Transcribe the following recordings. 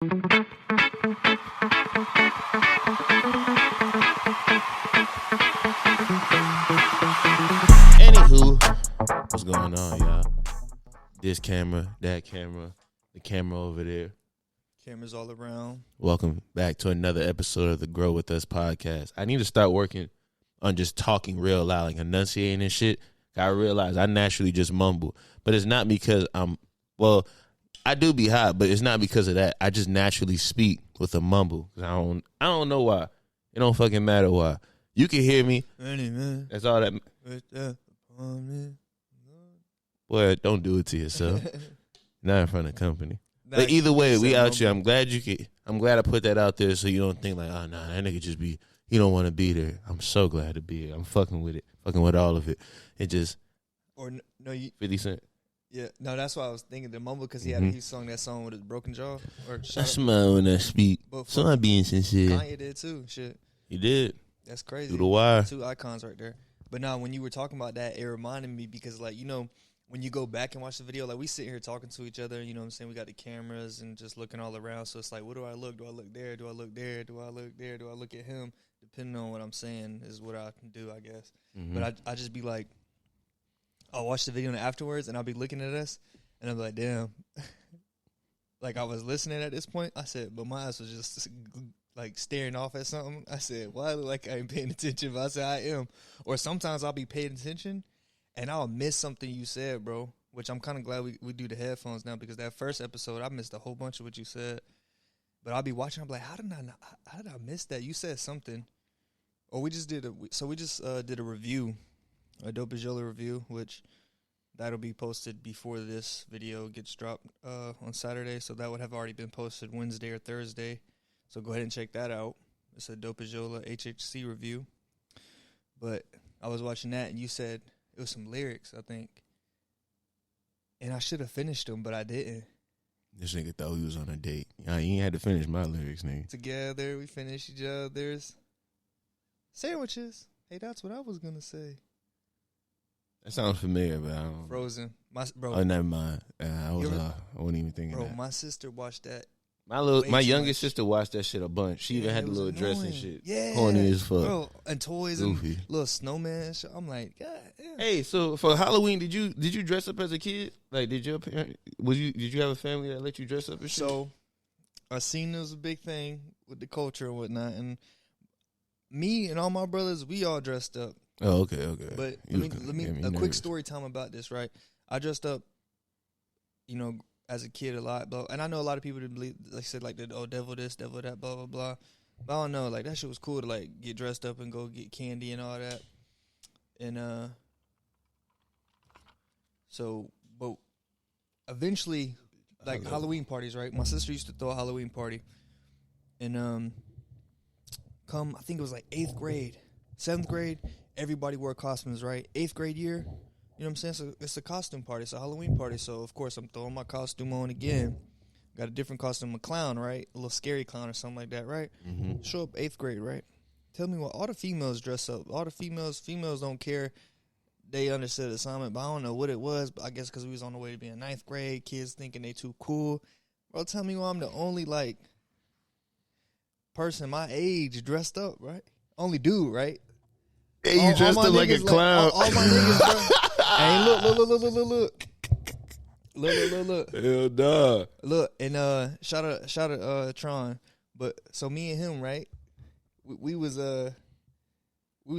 Anywho, what's going on, y'all? This camera, that camera, the camera over there. Cameras all around. Welcome back to another episode of the Grow With Us podcast. I need to start working on just talking real loud, like enunciating and shit. I realize I naturally just mumble, but it's not because I do be hot, but it's not because of that. I just naturally speak with a mumble. I don't know why. It don't fucking matter why. You can hear me. That's all that. Boy, don't do it to yourself. Not in front of company. But either way, we out here. I'm glad I put that out there so you don't think like, oh, nah, that nigga just he don't want to be there. I'm so glad to be here. I'm fucking with it. Fucking with all of it. It just. Or no, 50 Cent. Yeah, no, that's why I was thinking the mumble because he sung that song with his broken jaw. I smile when I speak. So I'm being sincere. Kanye did too. Shit. He did. That's crazy. Through the wire. Two icons right there. But now when you were talking about that, it reminded me because like, you know, when you go back and watch the video, like we sit here talking to each other, you know what I'm saying? We got the cameras and just looking all around. So it's like, what do I look? Do I look there? Do I look there? Do I look there? Do I look at him? Depending on what I'm saying is what I can do, I guess. Mm-hmm. But I just be like, I'll watch the video afterwards and I'll be looking at us and I'll be like, damn. Like I was listening at this point. I said, but my eyes was just like staring off at something. I said, well, I look like I ain't paying attention, but I said I am. Or sometimes I'll be paying attention and I'll miss something you said, bro, which I'm kind of glad we do the headphones now because that first episode, I missed a whole bunch of what you said. But I'll be watching, I'm like, how did I miss that? You said something. Or we just did a review, a Dope as Yola review, which that'll be posted before this video gets dropped on Saturday. So that would have already been posted Wednesday or Thursday. So go ahead and check that out. It's a Dope as Yola HHC review. But I was watching that, and you said it was some lyrics, I think. And I should have finished them, but I didn't. This nigga thought he was on a date. You ain't had to finish my lyrics, nigga. Together, we finish each other's sandwiches. Hey, that's what I was going to say. That sounds familiar, but I don't. Frozen. Oh, never mind. I wasn't even thinking that. Bro, my sister watched that. My youngest sister watched that shit a bunch. She even had the little dress and shit. Yeah. Corny as fuck. Bro, and toys Goofy. and little snowman. I'm like, God damn. Hey, so for Halloween, did you dress up as a kid? Like, did you have a family that let you dress up and shit? So, I seen it was a big thing with the culture and whatnot, and me and all my brothers, we all dressed up. Oh, okay. But let me a quick story time about this, right? I dressed up, you know, as a kid a lot, and I know a lot of people didn't believe, like I said, like, devil this, devil that, blah, blah, blah. But I don't know, like, that shit was cool to, like, get dressed up and go get candy and all that. And, so, but eventually, like, Halloween parties, right? My sister used to throw a Halloween party. And, I think it was, like, 8th grade, 7th grade, everybody wore costumes, right? 8th grade year. You know what I'm saying? So it's a costume party. It's a Halloween party. So, of course, I'm throwing my costume on again. Got a different costume, a clown, right? A little scary clown or something like that, right? Mm-hmm. Show up 8th grade, right? Tell me what, all the females dress up. All the females don't care. They understood the assignment, but I don't know what it was. But I guess because we was on the way to being 9th grade, kids thinking they too cool. Bro, tell me why I'm the only, like, person my age dressed up, right? Only dude, right? Hey, you dressed up like a clown. All my niggas dressed. Hey, look. Look. Hell nah. Look, and shout out Tron. But so me and him, right? We was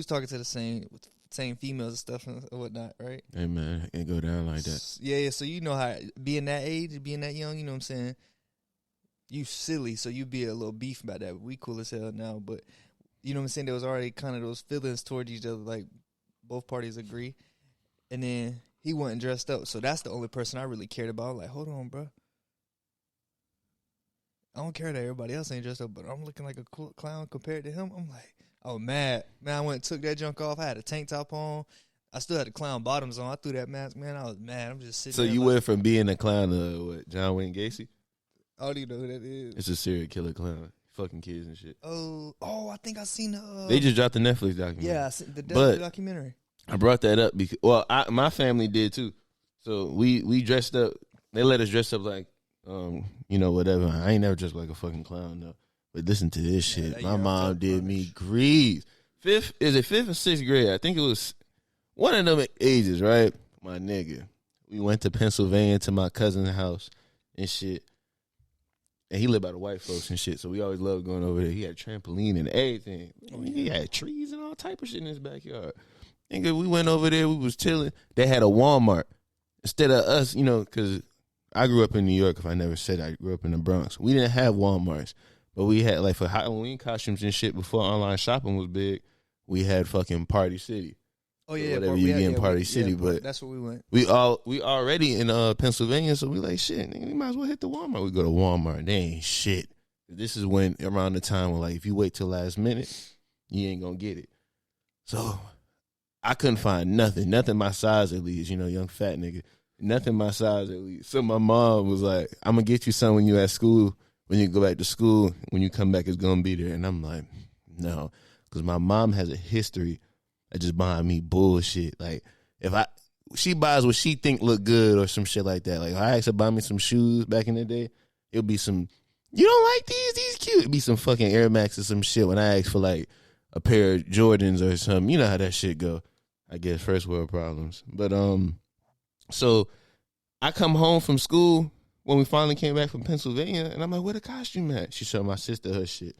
talking to the same females and stuff and whatnot, right? Hey man, it go down like that. Yeah. So you know how being that age, being that young, you know what I'm saying? You silly, so you be a little beef about that. We cool as hell now, but you know what I'm saying? There was already kind of those feelings towards each other, like both parties agree. And then he wasn't dressed up. So that's the only person I really cared about. I'm like, hold on, bro. I don't care that everybody else ain't dressed up, but I'm looking like a cool clown compared to him. I'm like, oh, mad. Man, I went and took that junk off. I had a tank top on. I still had the clown bottoms on. I threw that mask. Man, I was mad. I'm just sitting So there you like, went from being a clown to what, John Wayne Gacy? I don't even know who that is. It's a serial killer clown. Fucking kids and shit. Oh, I think I seen the... they just dropped the Netflix documentary. Yeah, I seen the documentary. I brought that up because, my family did too. So we dressed up. They let us dress up like Whatever. I ain't never dressed like a fucking clown though. But listen to this shit. My mom did me grief. Fifth or sixth grade? I think it was one of them ages, right? My nigga. We went to Pennsylvania to my cousin's house and shit. And he lived by the white folks and shit, so we always loved going over there. He had a trampoline and everything. He had trees and all type of shit in his backyard. Nigga, we went over there. We was chilling. They had a Walmart. Instead of us, because I grew up in New York. If I never said I grew up in the Bronx. We didn't have Walmarts. But we had, like, for Halloween costumes and shit before online shopping was big, we had fucking Party City. Oh, yeah. Whatever you get in Party City. But that's where we went. We already in Pennsylvania, so we like, shit, nigga, we might as well hit the Walmart. We go to Walmart. They ain't shit. This is when, around the time when, like, if you wait till last minute, you ain't gonna get it. So I couldn't find nothing my size at least, young fat nigga. Nothing my size at least. So my mom was like, I'm gonna get you something when you at school. When you go back to school, when you come back, it's gonna be there. And I'm like, no, because my mom has a history of just buying me bullshit. Like, she buys what she think look good or some shit like that. Like, if I asked her to buy me some shoes back in the day, it'll be some, you don't like these cute. It'd be some fucking Air Max or some shit when I ask for like a pair of Jordans or something. You know how that shit go. I guess first world problems. But so I come home from school when we finally came back from Pennsylvania, and I'm like, where the costume at? She showed my sister her shit.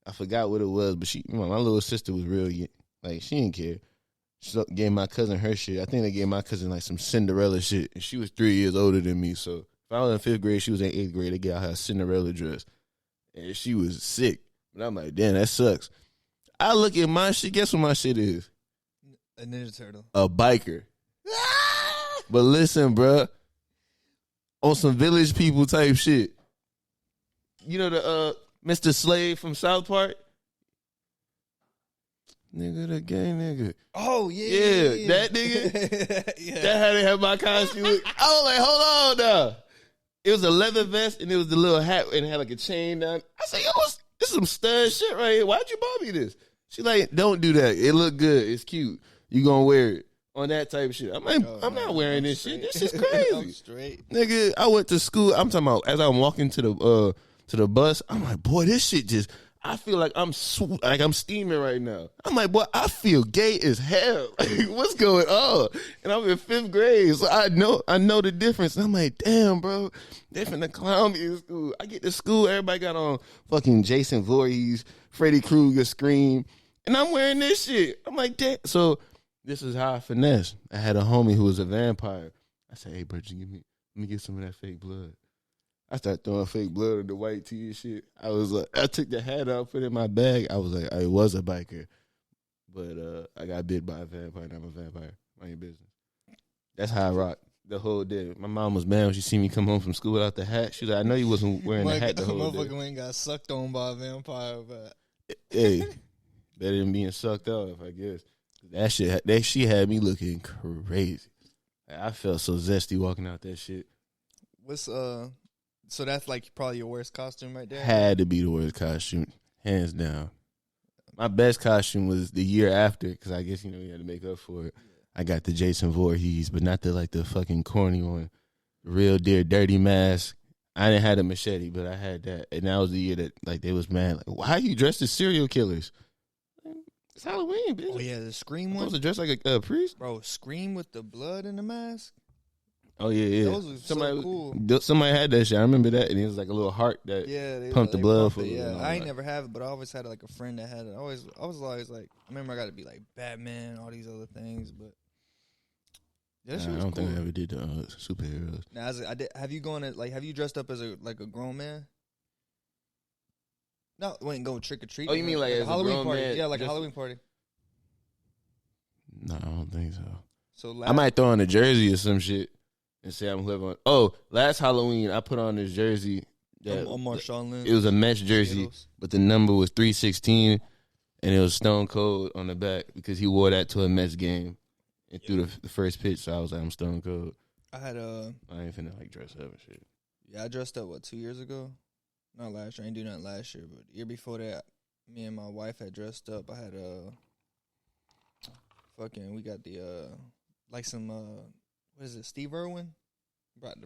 I forgot what it was, but my little sister was real, like, she didn't care. She gave my cousin her shit. I think they gave my cousin, like, some Cinderella shit, and she was 3 years older than me, so if I was in 5th grade, she was in 8th grade, they gave her a Cinderella dress, and she was sick. But I'm like, damn, that sucks. I look at my shit, guess what my shit is? A Ninja Turtle. A biker. But listen, bruh. On some village people type shit. You know the Mr. Slade from South Park? Nigga, the gay nigga. Oh, yeah. That nigga. Yeah. That how they have my costume. I was like, hold on now. It was a leather vest and it was the little hat and it had like a chain down. I said, yo, this is some stud shit right here. Why'd you buy me this? She like, don't do that. It look good. It's cute. You gonna wear it. On that type of shit. I'm like, I'm not wearing this shit. This is crazy. I'm straight. Nigga, I went to school. I'm talking about as I'm walking to the bus, I'm like, boy, this shit just, I feel like I'm steaming right now. I'm like, boy, I feel gay as hell. Like, what's going on? And I'm in 5th grade, so I know the difference. And I'm like, damn, bro, they finna clown me in school. I get to school, everybody got on fucking Jason Voorhees, Freddy Krueger, Scream, and I'm wearing this shit. I'm like, damn. So this is how I finesse. I had a homie who was a vampire. I said, hey, bro, let me get some of that fake blood. I started throwing fake blood in the white tea and shit. I was like, I took the hat out, put it in my bag. I was like, I was a biker. But I got bit by a vampire, and I'm a vampire. Mind your business. That's how I rock the whole day. My mom was mad when she see me come home from school without the hat. She was like, I know you wasn't wearing the hat the whole day. Motherfucker went got sucked on by a vampire, but hey, better than being sucked off, I guess. That shit, she had me looking crazy. I felt so zesty walking out that shit. So that's like probably your worst costume right there? Had to be the worst costume, hands down. My best costume was the year after, because I guess, you had to make up for it. I got the Jason Voorhees, but not the fucking corny one. Real dear dirty mask. I didn't have a machete, but I had that. And that was the year that, like, they was mad. Like, why are you dressed as serial killers? It's Halloween, bitch. Oh, yeah, the Scream one? I was dressed like a priest? Bro, Scream with the blood in the mask? Oh, yeah. Those were so cool. Somebody had that shit. I remember that. And it was like a little heart that pumped the blood for you. Yeah, I ain't never have it, but I always had like a friend that had it. I was always like, I remember I got to be like Batman, all these other things, but that shit was I don't cool. think I ever did the superheroes. Now, have you dressed up as a grown man? No, went and go trick or treat. Oh, you mean like a Halloween grown party? Man, Yeah, like a Halloween party. No, I don't think so. So I might throw on a jersey or some shit and say I'm whoever. Oh, last Halloween I put on this jersey. That Marshawn Lynch. It was a Mets jersey, but the number was 316, and it was Stone Cold on the back because he wore that to a Mets game and threw the first pitch. So I was like, I'm Stone Cold. I ain't finna like dress up and shit. Yeah, I dressed up 2 years ago. Not last year. I didn't do nothing last year, but the year before that, me and my wife had dressed up. I had we got the like some what is it, Steve Irwin?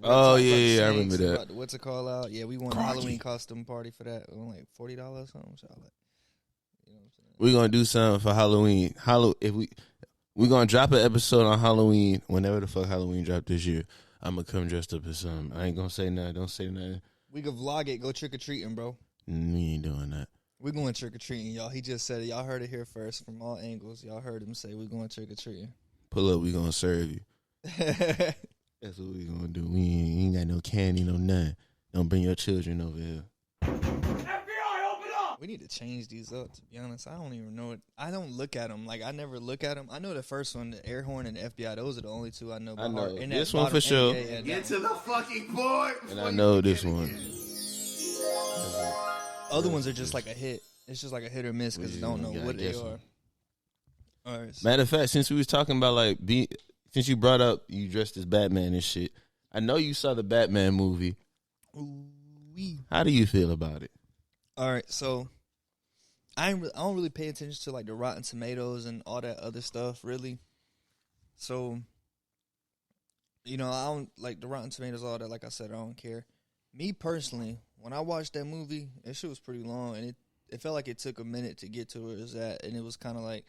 Oh yeah, I remember that. What's it called out? Yeah, we won a Halloween costume party for that. We won like $40 or something. So like, you know what I'm saying? We're gonna do something for Halloween. If we're gonna drop an episode on Halloween whenever the fuck Halloween drop this year. I'm gonna come dressed up as something. I ain't gonna say nothing. Don't say nothing. We could vlog it. Go trick or treating, bro. We ain't doing that. We're going trick or treating, y'all. He just said it. Y'all heard it here first from all angles. Y'all heard him say we're going trick or treating. Pull up. We gonna serve you. That's what we gonna do. We ain't got no candy, no nothing. Don't bring your children over here. FBI, open up! We need to change these up, to be honest. I don't even know it. I don't look at them. Like, I never look at them. I know the first one, the air horn and the FBI. Those are the only two I know. I know. And this one for sure. Get to the fucking point. And I know this one. Other ones are just like a hit. It's just like a hit or miss because you don't know what they are. All right. Matter of fact, since we was talking about since you brought up you dressed as Batman and shit, I know you saw the Batman movie. Ooh-wee. How do you feel about it? All right, so I don't really pay attention to like the Rotten Tomatoes and all that other stuff, really. So, you know, I don't like the Rotten Tomatoes, all that. Like I said, I don't care. Me personally, when I watched that movie, that shit was pretty long, and it felt like it took a minute to get to where it was at, and it was kind of like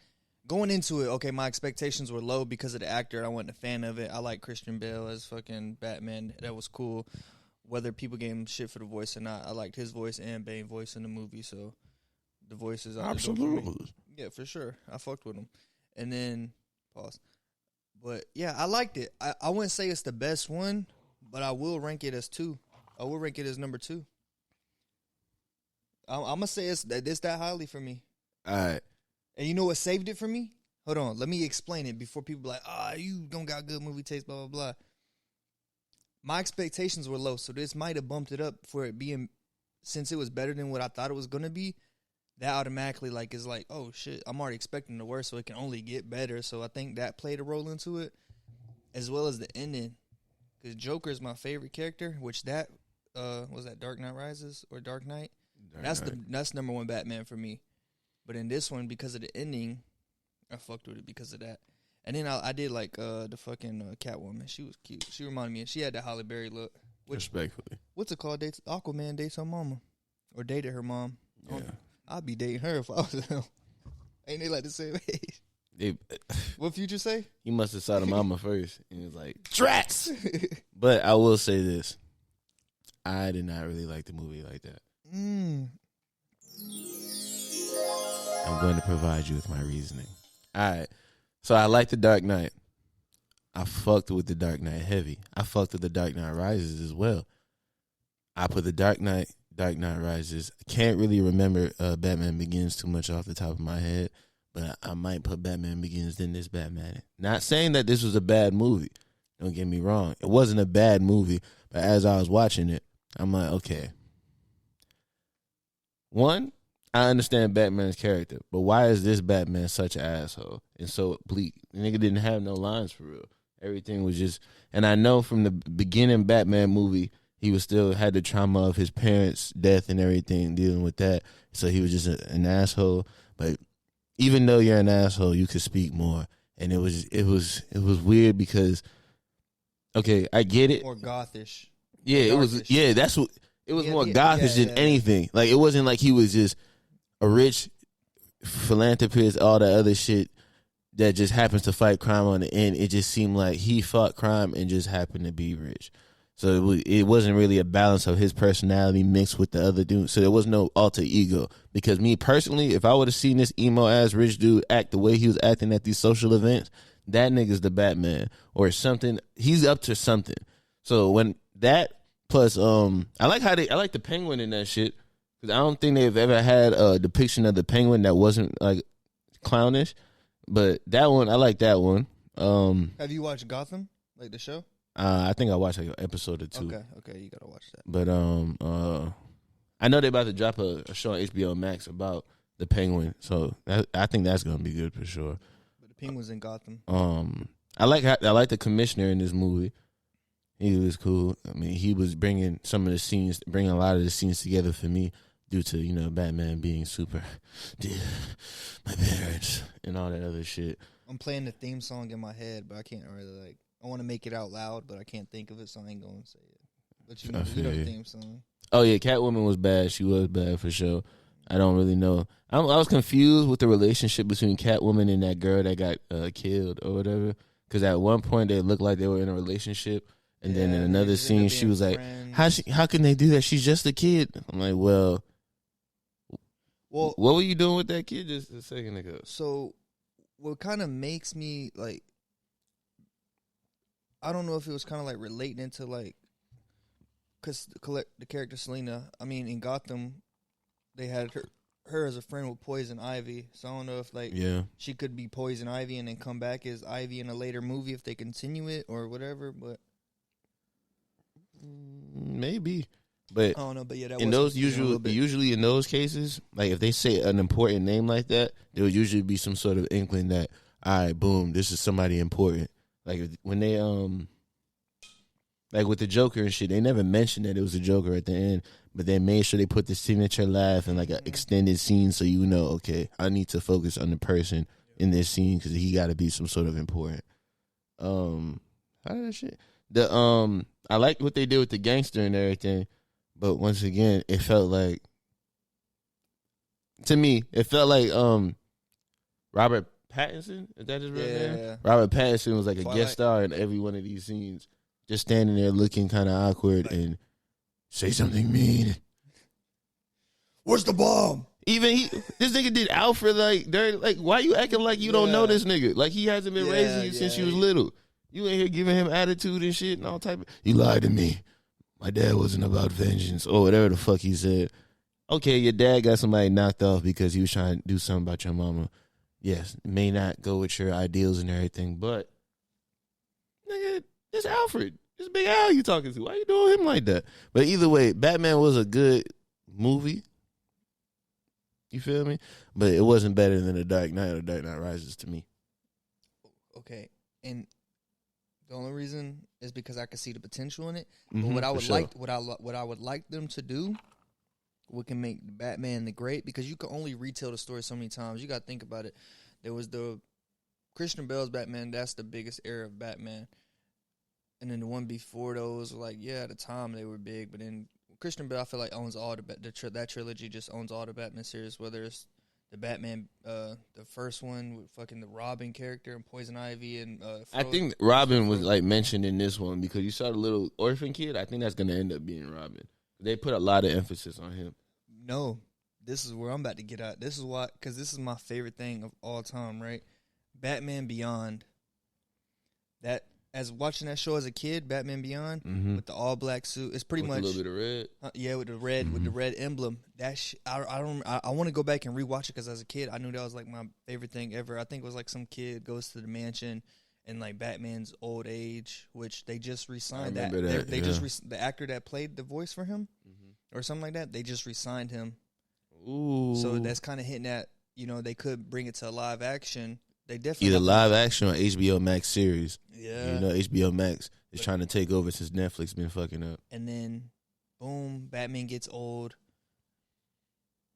going into it. Okay, my expectations were low because of the actor. I wasn't a fan of it. I like Christian Bale as fucking Batman. That was cool. Whether people gave him shit for the voice or not, I liked his voice and Bane's voice in the movie, so the voice is absolutely. Yeah, for sure. I fucked with him. And then, pause. But, yeah, I liked it. I wouldn't say it's the best one, but I will rank it as 2. I will rank it as number 2. I'm going to say it's that highly for me. All right. And you know what saved it for me? Hold on. Let me explain it before people be like, you don't got good movie taste, blah, blah, blah. My expectations were low, so this might have bumped it up for it being, since it was better than what I thought it was going to be, that automatically like is like, oh, shit, I'm already expecting the worst, so it can only get better. So I think that played a role into it, as well as the ending. Because Joker is my favorite character, which that, was that Dark Knight Rises or Dark Knight? That's number 1 Batman for me. But in this one, because of the ending, I fucked with it because of that. And then I did like the fucking Catwoman. She was cute. She reminded me. She had that Halle Berry look. Respectfully. What's it called? Aquaman dates her mama. Or dated her mom. Yeah. I'd be dating her if I was him. Ain't they like the same age? What Future say? He must have saw the mama first. And he was like, Drats! But I will say this. I did not really like the movie like that. I'm going to provide you with my reasoning. All right. So I like The Dark Knight. I fucked with The Dark Knight heavy. I fucked with The Dark Knight Rises as well. I put The Dark Knight Rises. I can't really remember Batman Begins too much off the top of my head, but I might put Batman Begins in this Batman. Not saying that this was a bad movie. Don't get me wrong. It wasn't a bad movie, but as I was watching it, I'm like, okay. One, I understand Batman's character, but why is this Batman such an asshole and so bleak? The nigga didn't have no lines for real. Everything was just, and I know from the beginning Batman movie, he was still had the trauma of his parents' death and everything, dealing with that. So he was just an asshole. But even though you're an asshole, you could speak more. And it was weird because, okay, I get it. More gothish. Yeah, it was. Yeah, that's what. It was more gothish than anything. Like, it wasn't like he was just a rich philanthropist, all the other shit that just happens to fight crime on the end. It just seemed like he fought crime and just happened to be rich. So it wasn't really a balance of his personality mixed with the other dude. So there was no alter ego. Because me personally, if I would have seen this emo-ass rich dude act the way he was acting at these social events, that nigga's the Batman or something. He's up to something. So when that plus, I like the Penguin in that shit. Because I don't think they've ever had a depiction of the Penguin that wasn't like clownish. But that one, I like that one. Have you watched Gotham, like the show? I think I watched like an episode or 2. Okay, you gotta watch that. But I know they're about to drop a show on HBO Max about the Penguin, so I think that's gonna be good for sure. But the Penguin's in Gotham. I like the commissioner in this movie. He was cool. I mean, he was bringing a lot of the scenes together for me due to Batman being super, my parents and all that other shit. I'm playing the theme song in my head, but I can't really I want to make it out loud, but I can't think of it, so I ain't going to say it. But you I know feel the you. theme song. Oh yeah, Catwoman was bad. She was bad for sure. I don't really know. I was confused with the relationship between Catwoman and that girl that got killed or whatever. Because at one point they looked like they were in a relationship, and then in they another just end scene up she being was like, friends. How can they do that? She's just a kid." I'm like, well, Well, what were you doing with that kid just a second ago? so what kind of makes me like, I don't know if it was kind of like relating into like, because the character Selena, I mean, in Gotham, they had her as a friend with Poison Ivy. So I don't know if like Yeah, she could be Poison Ivy and then come back as Ivy in a later movie if they continue it or whatever. But maybe. But I don't know. But yeah, that in was those confusing a little bit. usually in those cases, like if they say an important name like that, there would usually be some sort of inkling that, all right, boom, this is somebody important. Like when they like with the Joker and shit, they never mentioned that it was a Joker at the end, but they made sure they put the signature laugh and like an extended scene, so you know, okay, I need to focus on the person in this scene because he got to be some sort of important. How did that shit? I liked what they did with the gangster and everything. But once again, it felt like, to me, it felt like Robert Pattinson. Is that his real name? Yeah. Robert Pattinson was like a Twilight. guest star in every one of these scenes, just standing there looking kind of awkward and say something mean. Where's the bomb? Even this nigga did Alfred like why you acting like you don't know this nigga? Like he hasn't been raising you since you was little. You in here giving him attitude and shit and all type of. You lied to me. My dad wasn't about vengeance or whatever the fuck he said. Okay, your dad got somebody knocked off because he was trying to do something about your mama. Yes, it may not go with your ideals and everything, but nigga, it's Alfred. It's Big Al you talking to. Why you doing him like that? But either way, Batman was a good movie. You feel me? But it wasn't better than The Dark Knight or The Dark Knight Rises to me. Okay, and the only reason is because I could see the potential in it. But what I would like, what I would like them to do, what can make Batman the great, because you can only retell the story so many times. You got to think about it. There was the Christian Bale's Batman. That's the biggest era of Batman. And then the one before those, like, yeah, at the time they were big. But then Christian Bale, I feel like owns all that trilogy. Just owns all the Batman series, whether it's the Batman, the first one with fucking the Robin character and Poison Ivy and I think Robin was like mentioned in this one because you saw the little orphan kid. I think that's gonna end up being Robin. They put a lot of emphasis on him. No, this is where I'm about to get at. This is why, because this is my favorite thing of all time, right? Batman Beyond. That, as watching that show as a kid, Batman Beyond, with the all black suit, it's pretty With much a little bit of red. Yeah, with the red emblem. I want to go back and rewatch it because as a kid, I knew that was like my favorite thing ever. I think it was like some kid goes to the mansion and like Batman's old age, which they just re-signed. They just the actor that played the voice for him or something like that. They just re-signed him. Ooh. So that's kind of hitting at, you know, they could bring it to live action. They definitely either live action or HBO Max series. Yeah, you know, HBO Max is trying to take over since Netflix been fucking up. And then, boom, Batman gets old.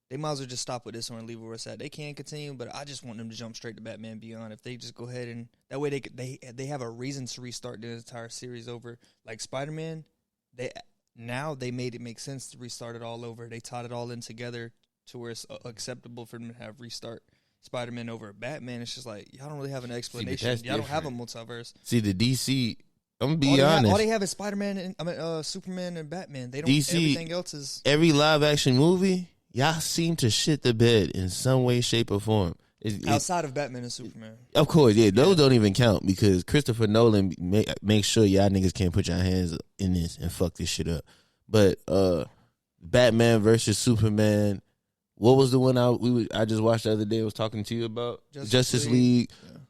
They might as well just stop with this one and leave it where it's at. They can continue, but I just want them to jump straight to Batman Beyond. If they just go ahead and that way they have a reason to restart the entire series over. Like Spider-Man, they made it make sense to restart it all over. They tied it all in together to where it's acceptable for them to have restart Spider-Man over Batman. It's just like y'all don't really have an explanation. Y'all don't have a multiverse. See, the DC. I'm gonna be honest. All they have is Spider-Man and Superman and Batman. They don't. DC, everything else is every live action movie. Y'all seem to shit the bed in some way, shape, or form. Outside of Batman and Superman. Of course, yeah. Those don't even count because Christopher Nolan make sure y'all niggas can't put your hands in this and fuck this shit up. But Batman versus Superman. What was the one I just watched the other day? I was talking to you about Justice League,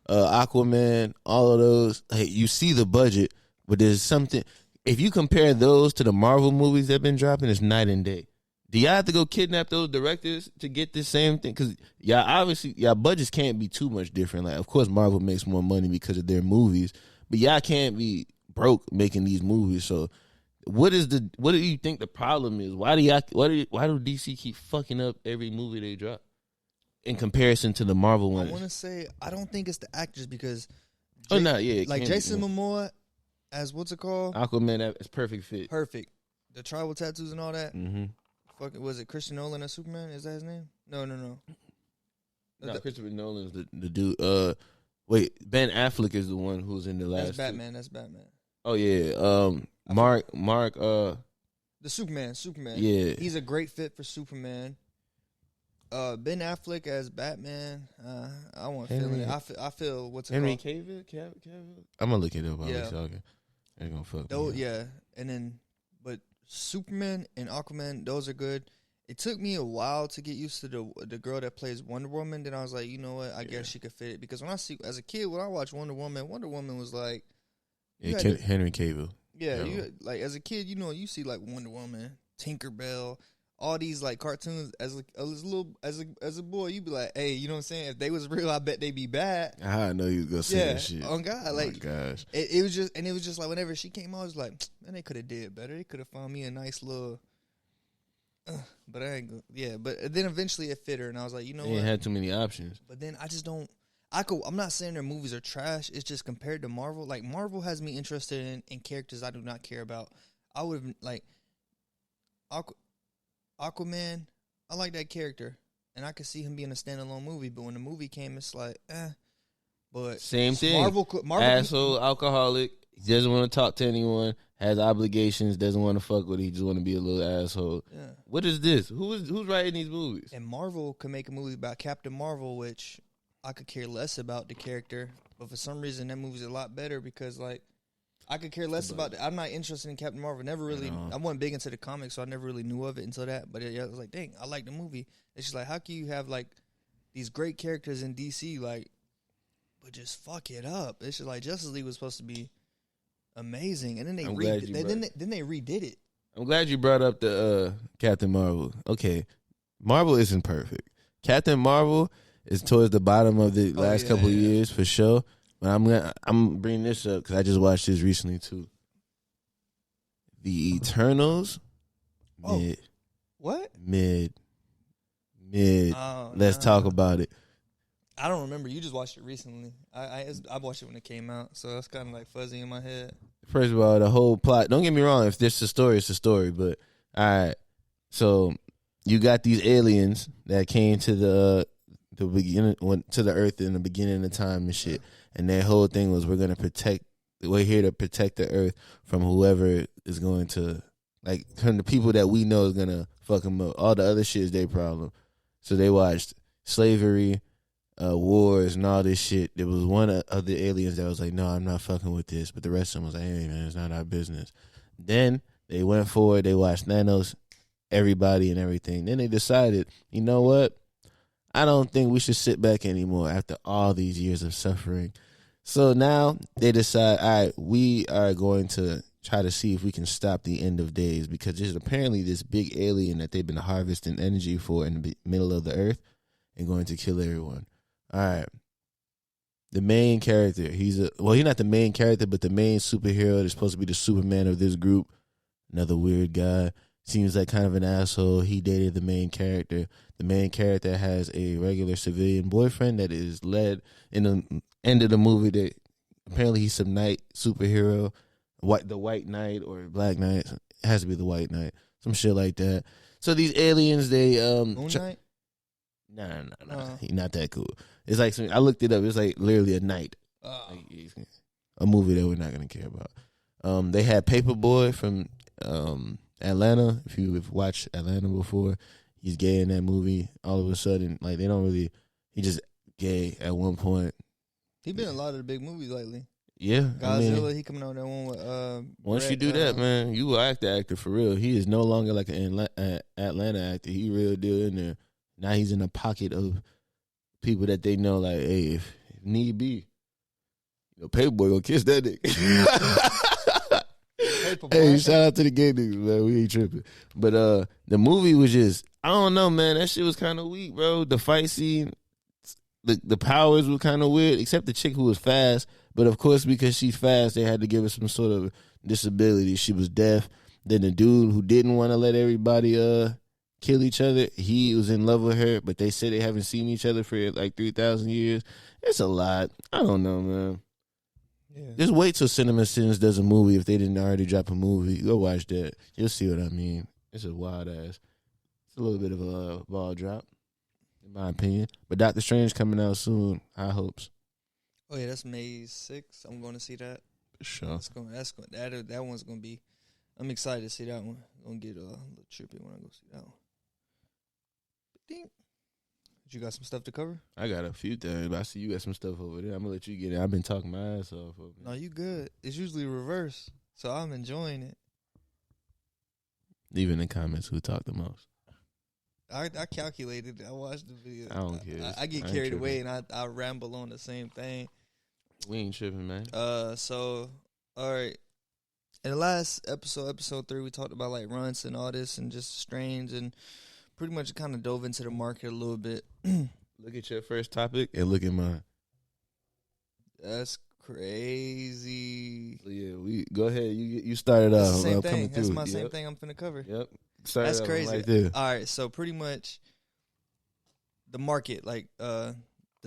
Aquaman, all of those. Like, you see the budget, but there's something. If you compare those to the Marvel movies that have been dropping, it's night and day. Do y'all have to go kidnap those directors to get this same thing? Because y'all budgets can't be too much different. Like, of course, Marvel makes more money because of their movies, but y'all can't be broke making these movies. So, what do you think the problem is? Why do DC keep fucking up every movie they drop in comparison to the Marvel ones? I want to say I don't think it's the actors because like Jason Momoa as what's it called? Aquaman, it's perfect fit. Perfect. The tribal tattoos and all that. Mm-hmm. Fucking, was it Christian Nolan as Superman? Is that his name? No. No, Christopher Nolan's the dude. Wait, Ben Affleck is the one who's in the last. That's Batman. Oh yeah. Mark. The Superman. Yeah. He's a great fit for Superman. Ben Affleck as Batman. I want feeling it. I feel what's it Henry called? Cavill. I'm gonna look it up while Yeah. we're talking. Ain't gonna fuck. Yeah, and then but Superman and Aquaman, those are good. It took me a while to get used to the girl that plays Wonder Woman. Then I was like, you know what? I guess she could fit it because when I watched Wonder Woman was like, Henry Cavill. Yeah, you like as a kid, you see like Wonder Woman, Tinkerbell, all these like cartoons. As a boy, you'd be like, hey, you know what I'm saying? If they was real, I bet they'd be bad. I know you was gonna say that shit. Oh God, like, my gosh, it was just like whenever she came out, I was like, man, they could have did better. They could have found me a nice little. But I ain't. But then eventually it fit her, and I was like, you know, they ain't had too many options. But then I just don't. I'm not saying their movies are trash. It's just compared to Marvel. Like Marvel has me interested in characters I do not care about. I would have like Aquaman. I like that character, and I could see him being a standalone movie. But when the movie came, it's like, But same thing. Marvel asshole, alcoholic. He doesn't want to talk to anyone. Has obligations. Doesn't want to fuck with it. He just want to be a little asshole. Yeah. What is this? Who's writing these movies? And Marvel could make a movie about Captain Marvel, which I could care less about the character. But for some reason, that movie's a lot better because, like, I could care less about it. I'm not interested in Captain Marvel. Never really. I wasn't big into the comics, so I never really knew of it until that. But I was like, dang, I like the movie. It's just like, how can you have like these great characters in DC, like, but just fuck it up? It's just like Justice League was supposed to be amazing, and then they redid it. I'm glad you brought up the Captain Marvel. Okay, Marvel isn't perfect. Captain Marvel is towards the bottom of the last couple of years for sure. But I'm bringing this up because I just watched this recently too. The Eternals, mid. Let's talk about it. I don't remember. You just watched it recently. I watched it when it came out, so that's kind of like fuzzy in my head. First of all, the whole plot. Don't get me wrong. If this is a story, it's a story. But all right, so you got these aliens that came to the beginning, to the Earth in the beginning of time and shit, and their whole thing was we're here to protect the Earth from whoever is going to, like, from the people that we know is gonna fuck them up. All the other shit is their problem. So they watched slavery, wars, and all this shit. There was one of the aliens that was like, no, I'm not fucking with this. But the rest of them was like, hey, man, it's not our business. Then they went forward. They watched Thanos, everybody and everything. Then they decided, you know what? I don't think we should sit back anymore after all these years of suffering. So now they decide, all right, we are going to try to see if we can stop the end of days because there's apparently this big alien that they've been harvesting energy for in the middle of the Earth and going to kill everyone. All right. The main character, he's not the main character, but the main superhero that's supposed to be the Superman of this group. Another weird guy. Seems like kind of an asshole. He dated the main character. The main character has a regular civilian boyfriend that is led in the end of the movie that apparently he's some knight superhero, the White Knight or Black Knight. It has to be the White Knight. Some shit like that. So these aliens, they Moon Knight? No. He's not that cool. It's like I looked it up. It's like literally a knight. Like, a movie that we're not gonna care about. They had Paperboy from Atlanta. If you've watched Atlanta before, he's gay in that movie. All of a sudden, like he just gay at one point. He been in a lot of the big movies lately. Yeah, Godzilla. He coming out that one with. Once you do that, man, you will act the actor for real. He is no longer like an Atlanta actor. He real deal in there. Now he's in a pocket of people that they know. Like, hey, if need be, Paperboy gonna kiss that nigga. Hey, shout out to the gay niggas, man. We ain't tripping. But the movie was just, I don't know, man. That shit was kind of weak, bro. The fight scene, the powers were kind of weird, except the chick who was fast. But of course, because she's fast, they had to give her some sort of disability. She was deaf. Then the dude who didn't want to let everybody kill each other, he was in love with her, but they said they haven't seen each other for like 3,000 years. It's a lot. I don't know, man. Yeah. Just wait till Cinema Sins does a movie if they didn't already drop a movie. Go watch that. You'll see what I mean. It's a wild ass. It's a little bit of a ball drop, in my opinion. But Doctor Strange coming out soon. High hopes. Oh yeah, that's May 6th. I'm going to see that. For sure. That one's gonna be. I'm excited to see that one. I'm gonna get a little trippy when I go see that one. Ding. You got some stuff to cover? I got a few things, but I see you got some stuff over there. I'm gonna let you get it. I've been talking my ass off over there. No, you good. It's usually reverse, so I'm enjoying it. Leave in the comments who talked the most. I calculated. I watched the video. I don't care. I get carried away and I ramble on the same thing. We ain't tripping, man. So all right. In the last episode 3, we talked about like runts and all this and just strains and pretty much kind of dove into the market a little bit. Look at your first topic and look at mine. That's crazy. Yeah, we go ahead. You started That's off. the same thing. Coming That's through. my same thing I'm finna cover. Yep. That's crazy. Right there. All right, so pretty much the market, like the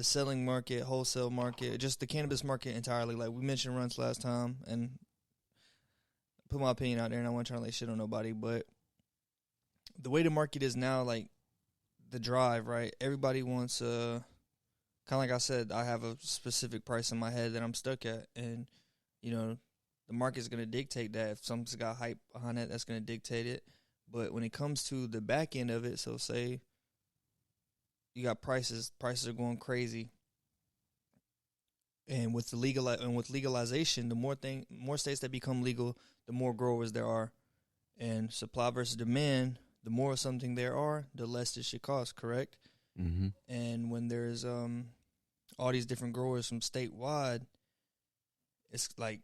selling market, wholesale market, just the cannabis market entirely. Like we mentioned runts last time, and put my opinion out there, and I wasn't trying to lay shit on nobody, but the way the market is now, like the drive, right? Everybody wants kind of like I said, I have a specific price in my head that I'm stuck at, and you know, the market's gonna dictate that. If something's got hype behind it, that's gonna dictate it. But when it comes to the back end of it, so say you got prices are going crazy, and with the legalization, the more states that become legal, the more growers there are, and supply versus demand, the more of something there are, the less it should cost. Correct? Mm-hmm. And when there's all these different growers from statewide, it's like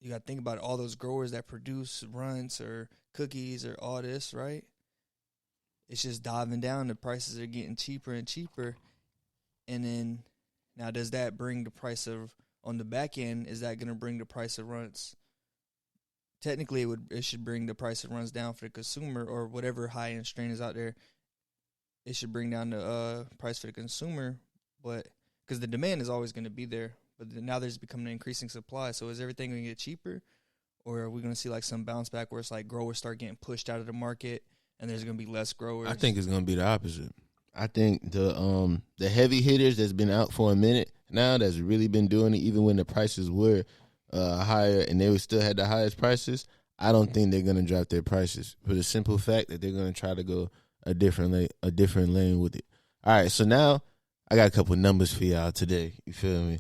you got to think about all those growers that produce runts or cookies or all this, right? It's just diving down. The prices are getting cheaper and cheaper. And then now does that bring the price of, on the back end, is that going to bring the price of runts? Technically, it should bring the price of runs down for the consumer, or whatever high-end strain is out there. It should bring down the price for the consumer, but because the demand is always going to be there. But now there's becoming an increasing supply. So is everything going to get cheaper? Or are we going to see like some bounce back where it's like growers start getting pushed out of the market and there's going to be less growers? I think it's going to be the opposite. I think the heavy hitters that's been out for a minute now, that's really been doing it, even when the prices were higher and they still had the highest prices, I don't think they're going to drop their prices for the simple fact that they're going to try to go a different lane with it. All right, so now I got a couple numbers for y'all today. You feel me?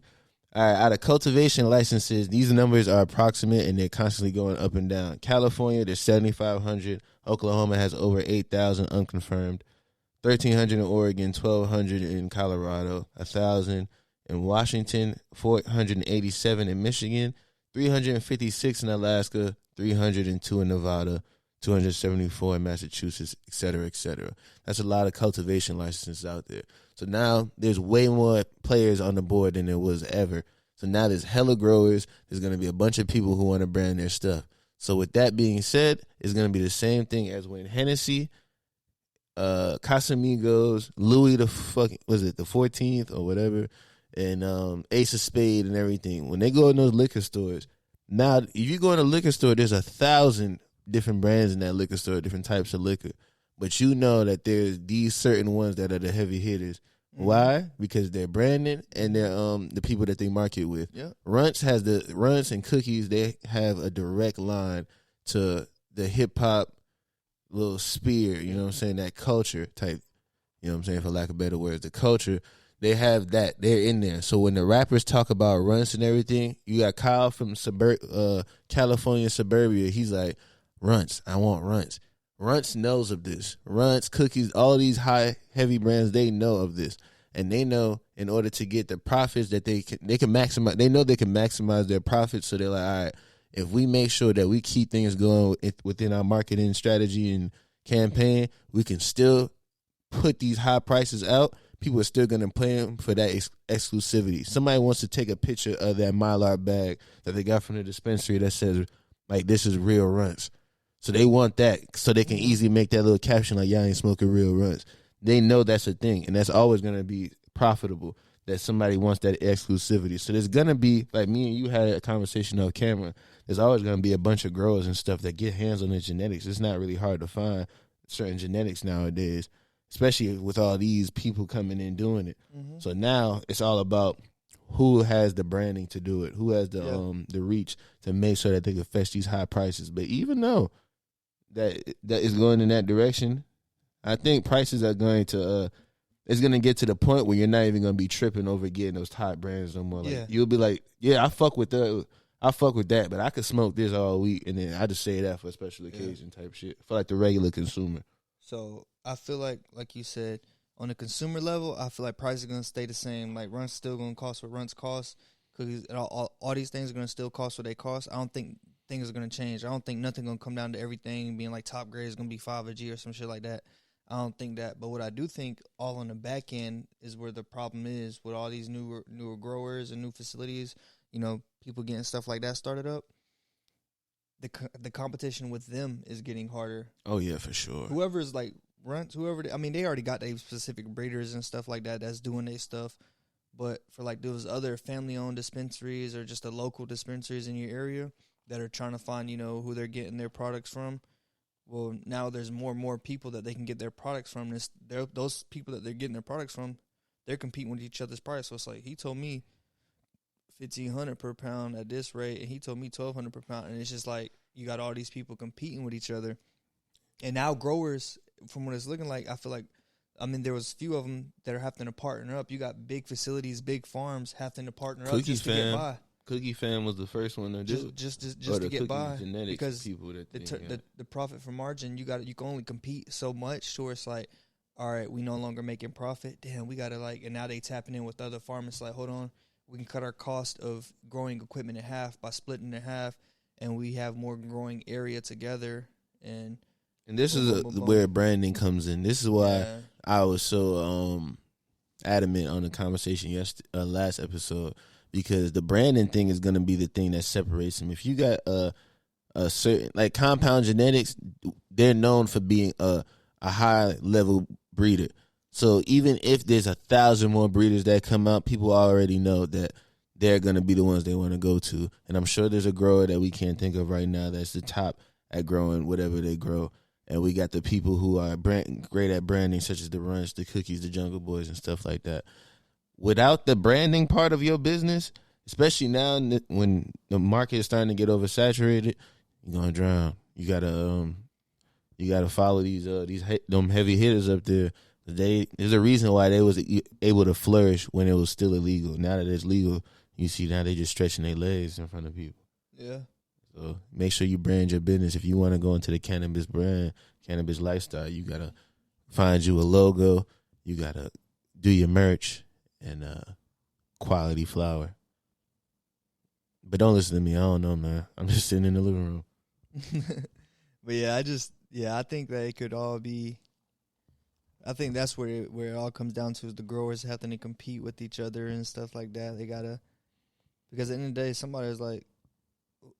All right, out of cultivation licenses, these numbers are approximate and they're constantly going up and down. California, there's 7,500. Oklahoma has over 8,000 unconfirmed. 1,300 in Oregon, 1,200 in Colorado, 1,000 in Washington, 487 in Michigan, 356 in Alaska, 302 in Nevada, 274 in Massachusetts, et cetera, et cetera. That's a lot of cultivation licenses out there. So now there's way more players on the board than there was ever. So now there's hella growers. There's going to be a bunch of people who want to brand their stuff. So with that being said, it's going to be the same thing as when Hennessy, Casamigos, Louis the 14th or whatever, and Ace of Spade and everything. When they go in those liquor stores, now if you go in a liquor store, there's 1,000 different brands in that liquor store, different types of liquor. But you know that there's these certain ones that are the heavy hitters. Mm-hmm. Why? Because they're branded and they're the people that they market with. Yep. Runts and Cookies, they have a direct line to the hip hop little spear, you know what I'm saying, that culture type, you know what I'm saying, for lack of better words, the culture, they have that, they're in there. So when the rappers talk about runts and everything, you got Kyle from California suburbia, he's like, runts, I want runts. Runts knows of this. Runts, Cookies, all these high, heavy brands, they know of this. And they know in order to get the profits that they can maximize, they know they can maximize their profits. So they're like, all right, if we make sure that we keep things going within our marketing strategy and campaign, we can still put these high prices out. People are still going to pay them for that exclusivity. Somebody wants to take a picture of that Mylar bag that they got from the dispensary that says, like, this is real runts. So they want that so they can easily make that little caption like, y'all ain't smoking real runts. They know that's a thing, and that's always going to be profitable. that somebody wants that exclusivity. So there's gonna be, like me and you had a conversation off camera. There's always gonna be a bunch of growers and stuff that get hands on the genetics. It's not really hard to find certain genetics nowadays, especially with all these people coming in doing it. Mm-hmm. So now it's all about who has the branding to do it, who has the reach to make sure that they can fetch these high prices. But even though that is going in that direction, I think prices are going to it's going to get to the point where you're not even going to be tripping over getting those top brands no more. Like, you'll be like, yeah, I fuck with that, but I could smoke this all week, and then I just say that for a special occasion type shit for like the regular consumer. So I feel like you said, on the consumer level, I feel like prices are going to stay the same. Like, runts still going to cost what runts cost. Cookies, all these things are going to still cost what they cost. I don't think things are going to change. I don't think nothing going to come down to everything being like top grade is going to be 5 a G or some shit like that. I don't think that. But what I do think all on the back end is where the problem is with all these newer growers and new facilities, you know, people getting stuff like that started up. The competition with them is getting harder. Oh, yeah, for sure. Whoever's like runts, they already got their specific breeders and stuff like that that's doing their stuff. But for like those other family-owned dispensaries or just the local dispensaries in your area that are trying to find, you know, who they're getting their products from, well, now there's more and more people that they can get their products from. Those people that they're getting their products from, they're competing with each other's price. So it's like, he told me $1,500 per pound at this rate, and he told me $1,200 per pound. And it's just like, you got all these people competing with each other. And now growers, from what it's looking like, I feel like, there was a few of them that are having to partner up. You got big facilities, big farms having to partner up just to get by. Cookie Fam was the first one to do it. Just to get by, because people that the profit from margin, you can only compete so much. So it's like, all right, we no longer making profit. Damn, we gotta and now they tapping in with other farmers. Like, hold on, we can cut our cost of growing equipment in half by splitting it in half, and we have more growing area together. And this is where branding comes in. This is why I was so adamant on the conversation last episode. Because the branding thing is going to be the thing that separates them. If you got a certain, like Compound Genetics, they're known for being a high level breeder. So even if there's 1,000 more breeders that come out, people already know that they're going to be the ones they want to go to. And I'm sure there's a grower that we can't think of right now that's the top at growing whatever they grow. And we got the people who are great at branding, such as the Runts, the Cookies, the Jungle Boys, and stuff like that. Without the branding part of your business, especially now when the market is starting to get oversaturated, you're gonna drown. You gotta follow these them heavy hitters up there. There's a reason why they was able to flourish when it was still illegal. Now that it's legal, you see now they just stretching their legs in front of people. Yeah. So make sure you brand your business. If you want to go into the cannabis lifestyle, you gotta find you a logo. You gotta do your merch. And quality flower. But don't listen to me. I don't know, man. I'm just sitting in the living room. But I think that it could all be. I think that's where it all comes down to, is the growers having to compete with each other and stuff like that. They gotta, because at the end of the day, somebody's like,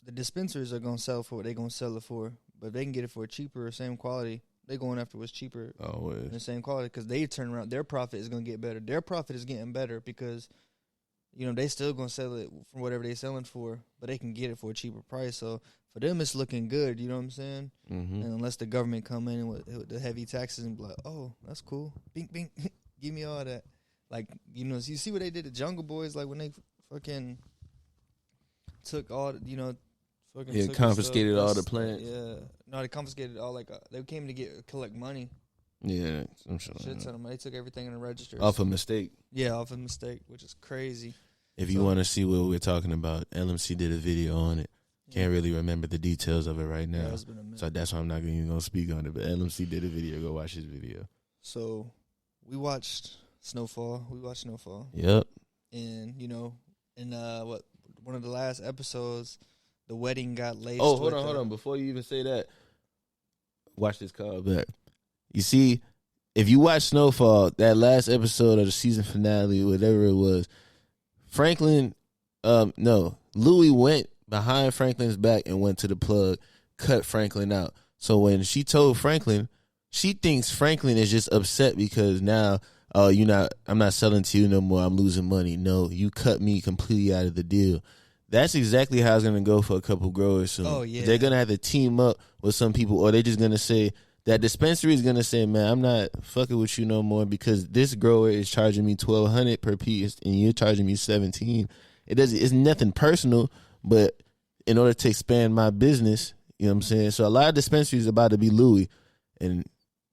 the dispensaries are gonna sell for what they're gonna sell it for, but if they can get it for cheaper or same quality, they going after what's cheaper in the same quality, because they turn around. Their profit is going to get better. Their profit is getting better because, you know, they still going to sell it for whatever they're selling for, but they can get it for a cheaper price. So for them, it's looking good. You know what I'm saying? Mm-hmm. And unless the government come in with the heavy taxes and be like, oh, that's cool. Bink, bink. Give me all that. Like, you know, you see what they did to Jungle Boys, like when they fucking took all, you know, confiscated all the plants. Yeah, no, they confiscated all. They came to collect money. Yeah, I'm sure. Shit ton of money. They took everything in the register off a mistake. Yeah, off a mistake, which is crazy. If you want to see what we're talking about, LMC did a video on it. Can't really remember the details of it right now, so that's why I'm not even gonna speak on it. But LMC did a video. Go watch his video. So we watched Snowfall. Yep. And you know, in one of the last episodes, the wedding got laced. Oh, hold on. Before you even say that, watch this call back. You see, if you watch Snowfall, that last episode of the season finale, whatever it was, Louis went behind Franklin's back and went to the plug, cut Franklin out. So when she told Franklin, she thinks Franklin is just upset because now oh, I'm not selling to you no more. I'm losing money. No, you cut me completely out of the deal. That's exactly how it's going to go for a couple growers soon. Oh, yeah. They're going to have to team up with some people, or they're just going to say, that dispensary is going to say, man, I'm not fucking with you no more because this grower is charging me $1,200 per piece and you're charging me $17. It's nothing personal, but in order to expand my business, you know what I'm saying? So a lot of dispensaries are about to be Louis, and,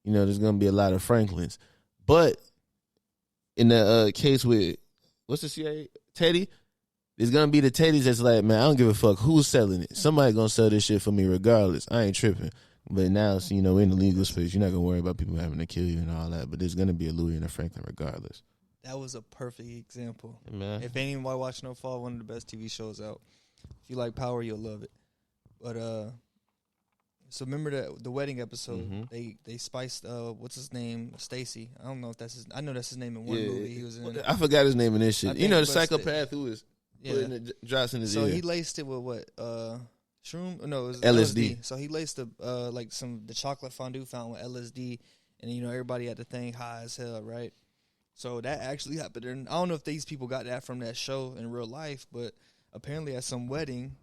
there's going to be a lot of Franklins. But in the case with, what's the CIA? Teddy? There's going to be the Teddies that's like, man, I don't give a fuck who's selling it. Somebody going to sell this shit for me regardless. I ain't tripping. But now, we're in the legal space. You're not going to worry about people having to kill you and all that. But there's going to be a Louis and a Franklin regardless. That was a perfect example. Man. If anybody watch No Fall, one of the best TV shows out. If you like Power, you'll love it. But so remember the wedding episode? Mm-hmm. They spiced what's his name? Stacy. I don't know if that's his. I know that's his name in one movie. He was in. I forgot his name in this shit. The psychopath who was putting the drops in his ear. So he laced it with what? Shroom? No, it was LSD. So he laced the chocolate fondue fountain with LSD, and everybody at the thing high as hell, right? So that actually happened. And I don't know if these people got that from that show in real life, but apparently at some wedding,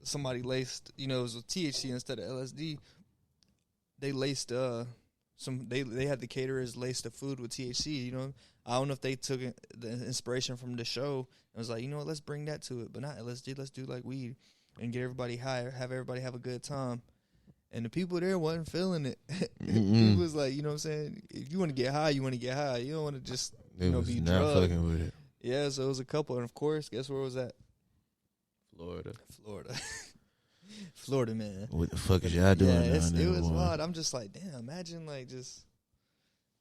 somebody laced, it was with THC instead of LSD. They laced they had the caterers lace the food with THC. I don't know if they took the inspiration from the show and was like, let's bring that to it, but not LSD. Let's do like weed and get everybody high, have everybody have a good time. And the people there wasn't feeling it. People was like, you know what I'm saying? If you want to get high, you want to get high. You don't want to just, be not drugged. Fucking with it. Yeah, so it was a couple. And, of course, guess where it was at? Florida. Florida, man. What the fuck is y'all doing? Yeah, it was wild. I'm just like, damn, imagine, just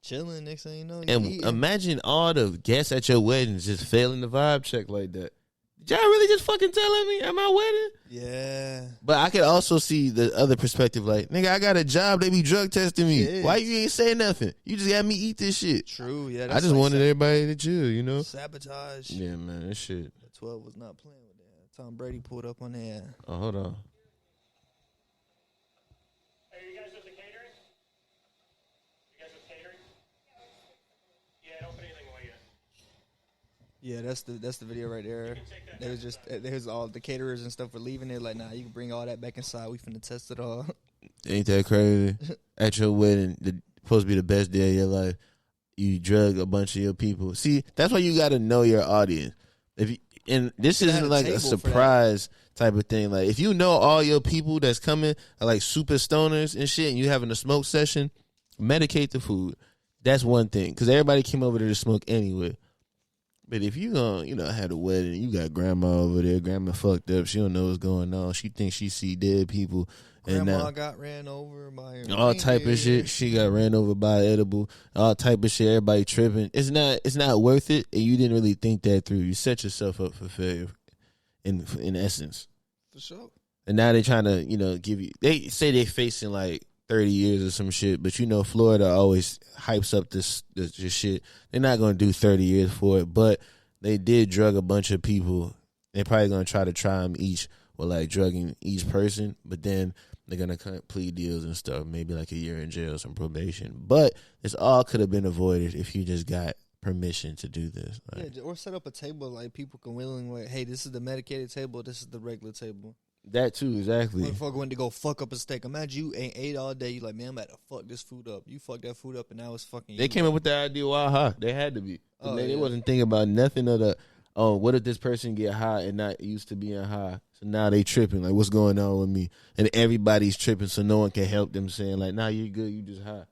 chilling. Next thing you know, and eating. Imagine all the guests at your wedding just failing the vibe check like that. Did y'all really just fucking telling me at my wedding? Yeah. But I could also see the other perspective, like, nigga, I got a job. They be drug testing me. Yeah. Why you ain't say nothing? You just got me eat this shit. True, yeah. I just wanted everybody to chill, Sabotage. Yeah, man, this shit. The 12 was not playing with that. Tom Brady pulled up on that. Oh, hold on. Are you guys with the catering? You guys with catering? Yeah, don't put anything away yet. Yeah, that's the video right there. There's all the caterers and stuff were leaving it. Like, nah, you can bring all that back inside. We finna test it all. Ain't that crazy? At your wedding, supposed to be the best day of your life. You drug a bunch of your people. See, that's why you got to know your audience. And this isn't like a surprise type of thing. Like, if you know all your people that's coming are like super stoners and shit, and you having a smoke session, medicate the food. That's one thing, because everybody came over there to smoke anyway. But if you gonna, had a wedding, you got grandma over there. Grandma fucked up. She don't know what's going on. She thinks she see dead people. Grandma got ran over by all type of shit. She got ran over by edible. All type of shit. Everybody tripping. It's not worth it. And you didn't really think that through. You set yourself up for failure. In essence, for sure. And now they trying to give you. They say they facing like 30 years or some shit, but Florida always hypes up this shit. They're not going to do 30 years for it, but they did drug a bunch of people. They're probably going to try them each with like drugging each person, but then they're going to cut plea deals and stuff, maybe like a year in jail, some probation. But this all could have been avoided if you just got permission to do this. Like, yeah, or set up a table like people can willingly, hey, this is the medicated table, this is the regular table. That too, exactly. Motherfucker went to go fuck up a steak. Imagine you ain't ate all day. You like, man, I'm about to fuck this food up. You fucked that food up, and now it's fucking. They came up with the idea while high. They had to be. They yeah. wasn't thinking about nothing of the. Oh, what if this person get high and not used to being high? So now they tripping. Like, what's going on with me? And everybody's tripping, so no one can help them. Saying like, nah, you're good. You just high.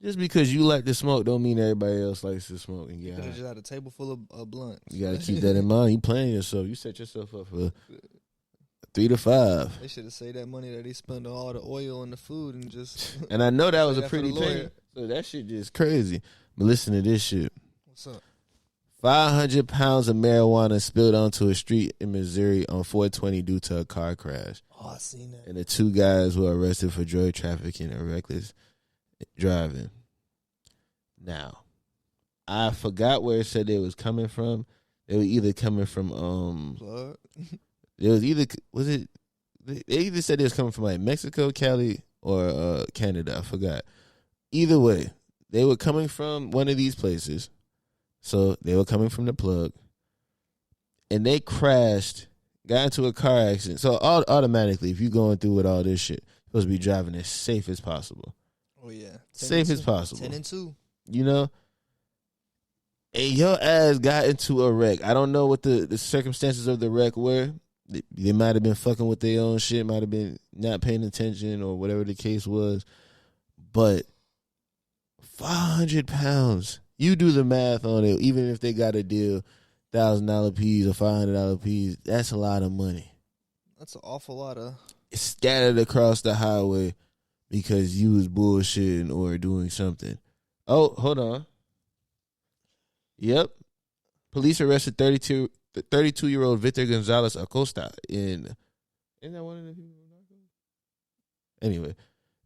Just because you like to smoke, don't mean everybody else likes to smoke and get high. You just had a table full of blunts. You gotta keep that in mind. You playing yourself. You set yourself up for 3 to 5. They should have saved that money that they spent on all the oil and the food and just. And I know that was a pretty payment. So that shit just crazy. But listen to this shit. What's up? 500 pounds of marijuana spilled onto a street in Missouri on 420 due to a car crash. Oh, I seen that. And the 2 guys were arrested for drug trafficking and reckless driving. Now, I forgot where it said they was coming from. They were either coming from Blood? It was either they either said it was coming from like Mexico, Cali, or Canada. I forgot. Either way, they were coming from one of these places. So they were coming from the plug. And they crashed, got into a car accident. So automatically, if you're going through with all this shit, you're supposed to be driving as safe as possible. Oh, yeah. Safe as possible. 10 and 2. You know? And your ass got into a wreck. I don't know what the circumstances of the wreck were. They might have been fucking with their own shit, might have been not paying attention or whatever the case was. But 500 pounds. You do the math on it. Even if they got a deal, $1,000 piece or $500 piece, that's a lot of money. That's an awful lot of. It's scattered across the highway because you was bullshitting or doing something. Oh, hold on. Yep. Police arrested 32-year-old Victor Gonzalez Acosta in. Isn't that one of the people? Anyway,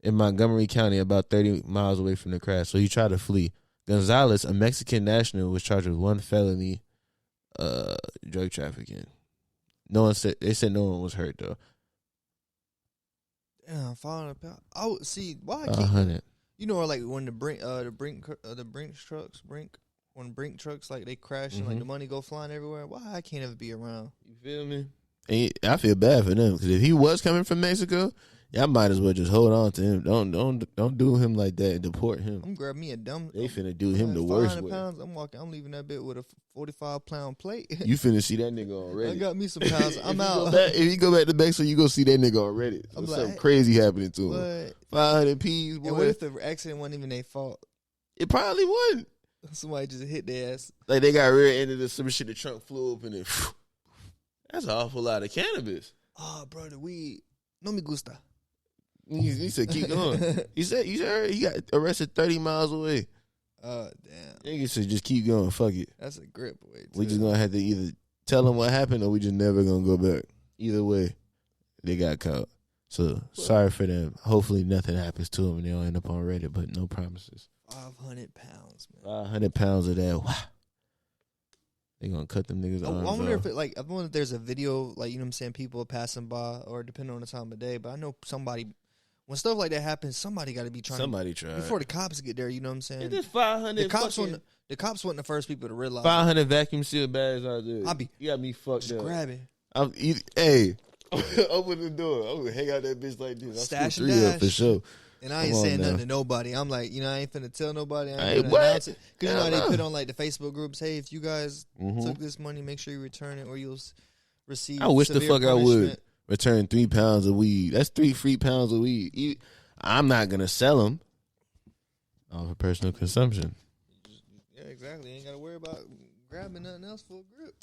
in Montgomery County, about 30 miles away from the crash. So he tried to flee. Gonzalez, a Mexican national, was charged with one felony, drug trafficking. They said no one was hurt though. Yeah, 500 pounds. I would see why I can't. 100. You know, like when the Brink trucks like they crash and like the money go flying everywhere. Why I can't ever be around? You feel me? And I feel bad for them because if he was coming from Mexico, y'all might as well just hold on to him. Don't do him like that and deport him. I'm grabbing me a dumb. They finna do him the worst way. Pounds, I'm leaving that bit with a 45-pound plate. You finna see that nigga already. I got me some pounds. I'm out. If you go back to Mexico, you go see that nigga already. So I'm something like, crazy happening to him. 500 P's, boy. And what if the accident wasn't even their fault? It probably wasn't. Somebody just hit their ass. Like they got rear-ended or some shit. The trunk flew open and that's an awful lot of cannabis. Oh, bro, the weed. No me gusta. He said, keep going. He said he got arrested 30 miles away. Oh, damn. Nigga said, just keep going. Fuck it. That's a grip away, too. We just going to have to either tell them what happened or we just never going to go back. Either way, they got caught. So, sorry for them. Hopefully nothing happens to them and they don't end up on Reddit, but no promises. 500 pounds, man. 500 pounds of that. Wow. They going to cut them niggas' arms I wonder off. I wonder if there's a video, like, you know what I'm saying, people passing by or depending on the time of day, but I know somebody... When stuff like that happens, somebody got to be trying. Somebody tried before the cops get there. You know what I'm saying? It is 500. The cops wasn't the first people to realize. 500 vacuum seal bags out there. You got me fucked just up. grabbing. Hey, open the door. I'm gonna hang out that bitch like this. Stash I'll and three dash up for sure. And I ain't saying nothing to nobody. I'm like, you know, I ain't finna tell nobody. I Hey, ain't finna what? announce it. Because you know they put on like the Facebook groups. Hey, if you guys took this money, make sure you return it, or you'll receive. I wish the fuck punishment. I would return 3 pounds of weed. That's 3 free pounds of weed. I'm not gonna sell them for personal consumption. Yeah, exactly. You ain't gotta worry about grabbing nothing else for a grip.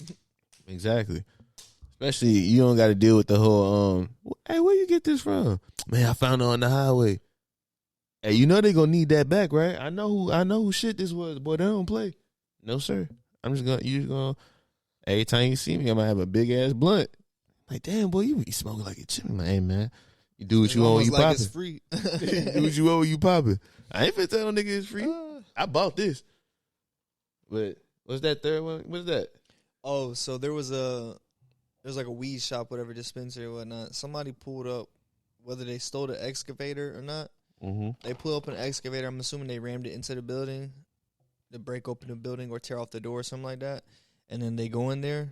Exactly. Especially you don't got to deal with the whole hey, where you get this from? Man, I found it on the highway. Hey, you know they gonna need that back, right? I know who shit this was, boy. They don't play. No sir. You just gonna every time you see me, I might have a big ass blunt. Like, damn boy, you be smoking like a chimney. Like, hey man, you do what you want when you like popping. It's free. Do what you want when you popping. I ain't finna tell no nigga it's free. I bought this. But what's that third one? What's that? Oh, so there was like a weed shop, whatever, dispensary or whatnot. Somebody pulled up, whether they stole the excavator or not. Mm-hmm. They pull up an excavator. I'm assuming they rammed it into the building to break open the building or tear off the door or something like that. And then they go in there,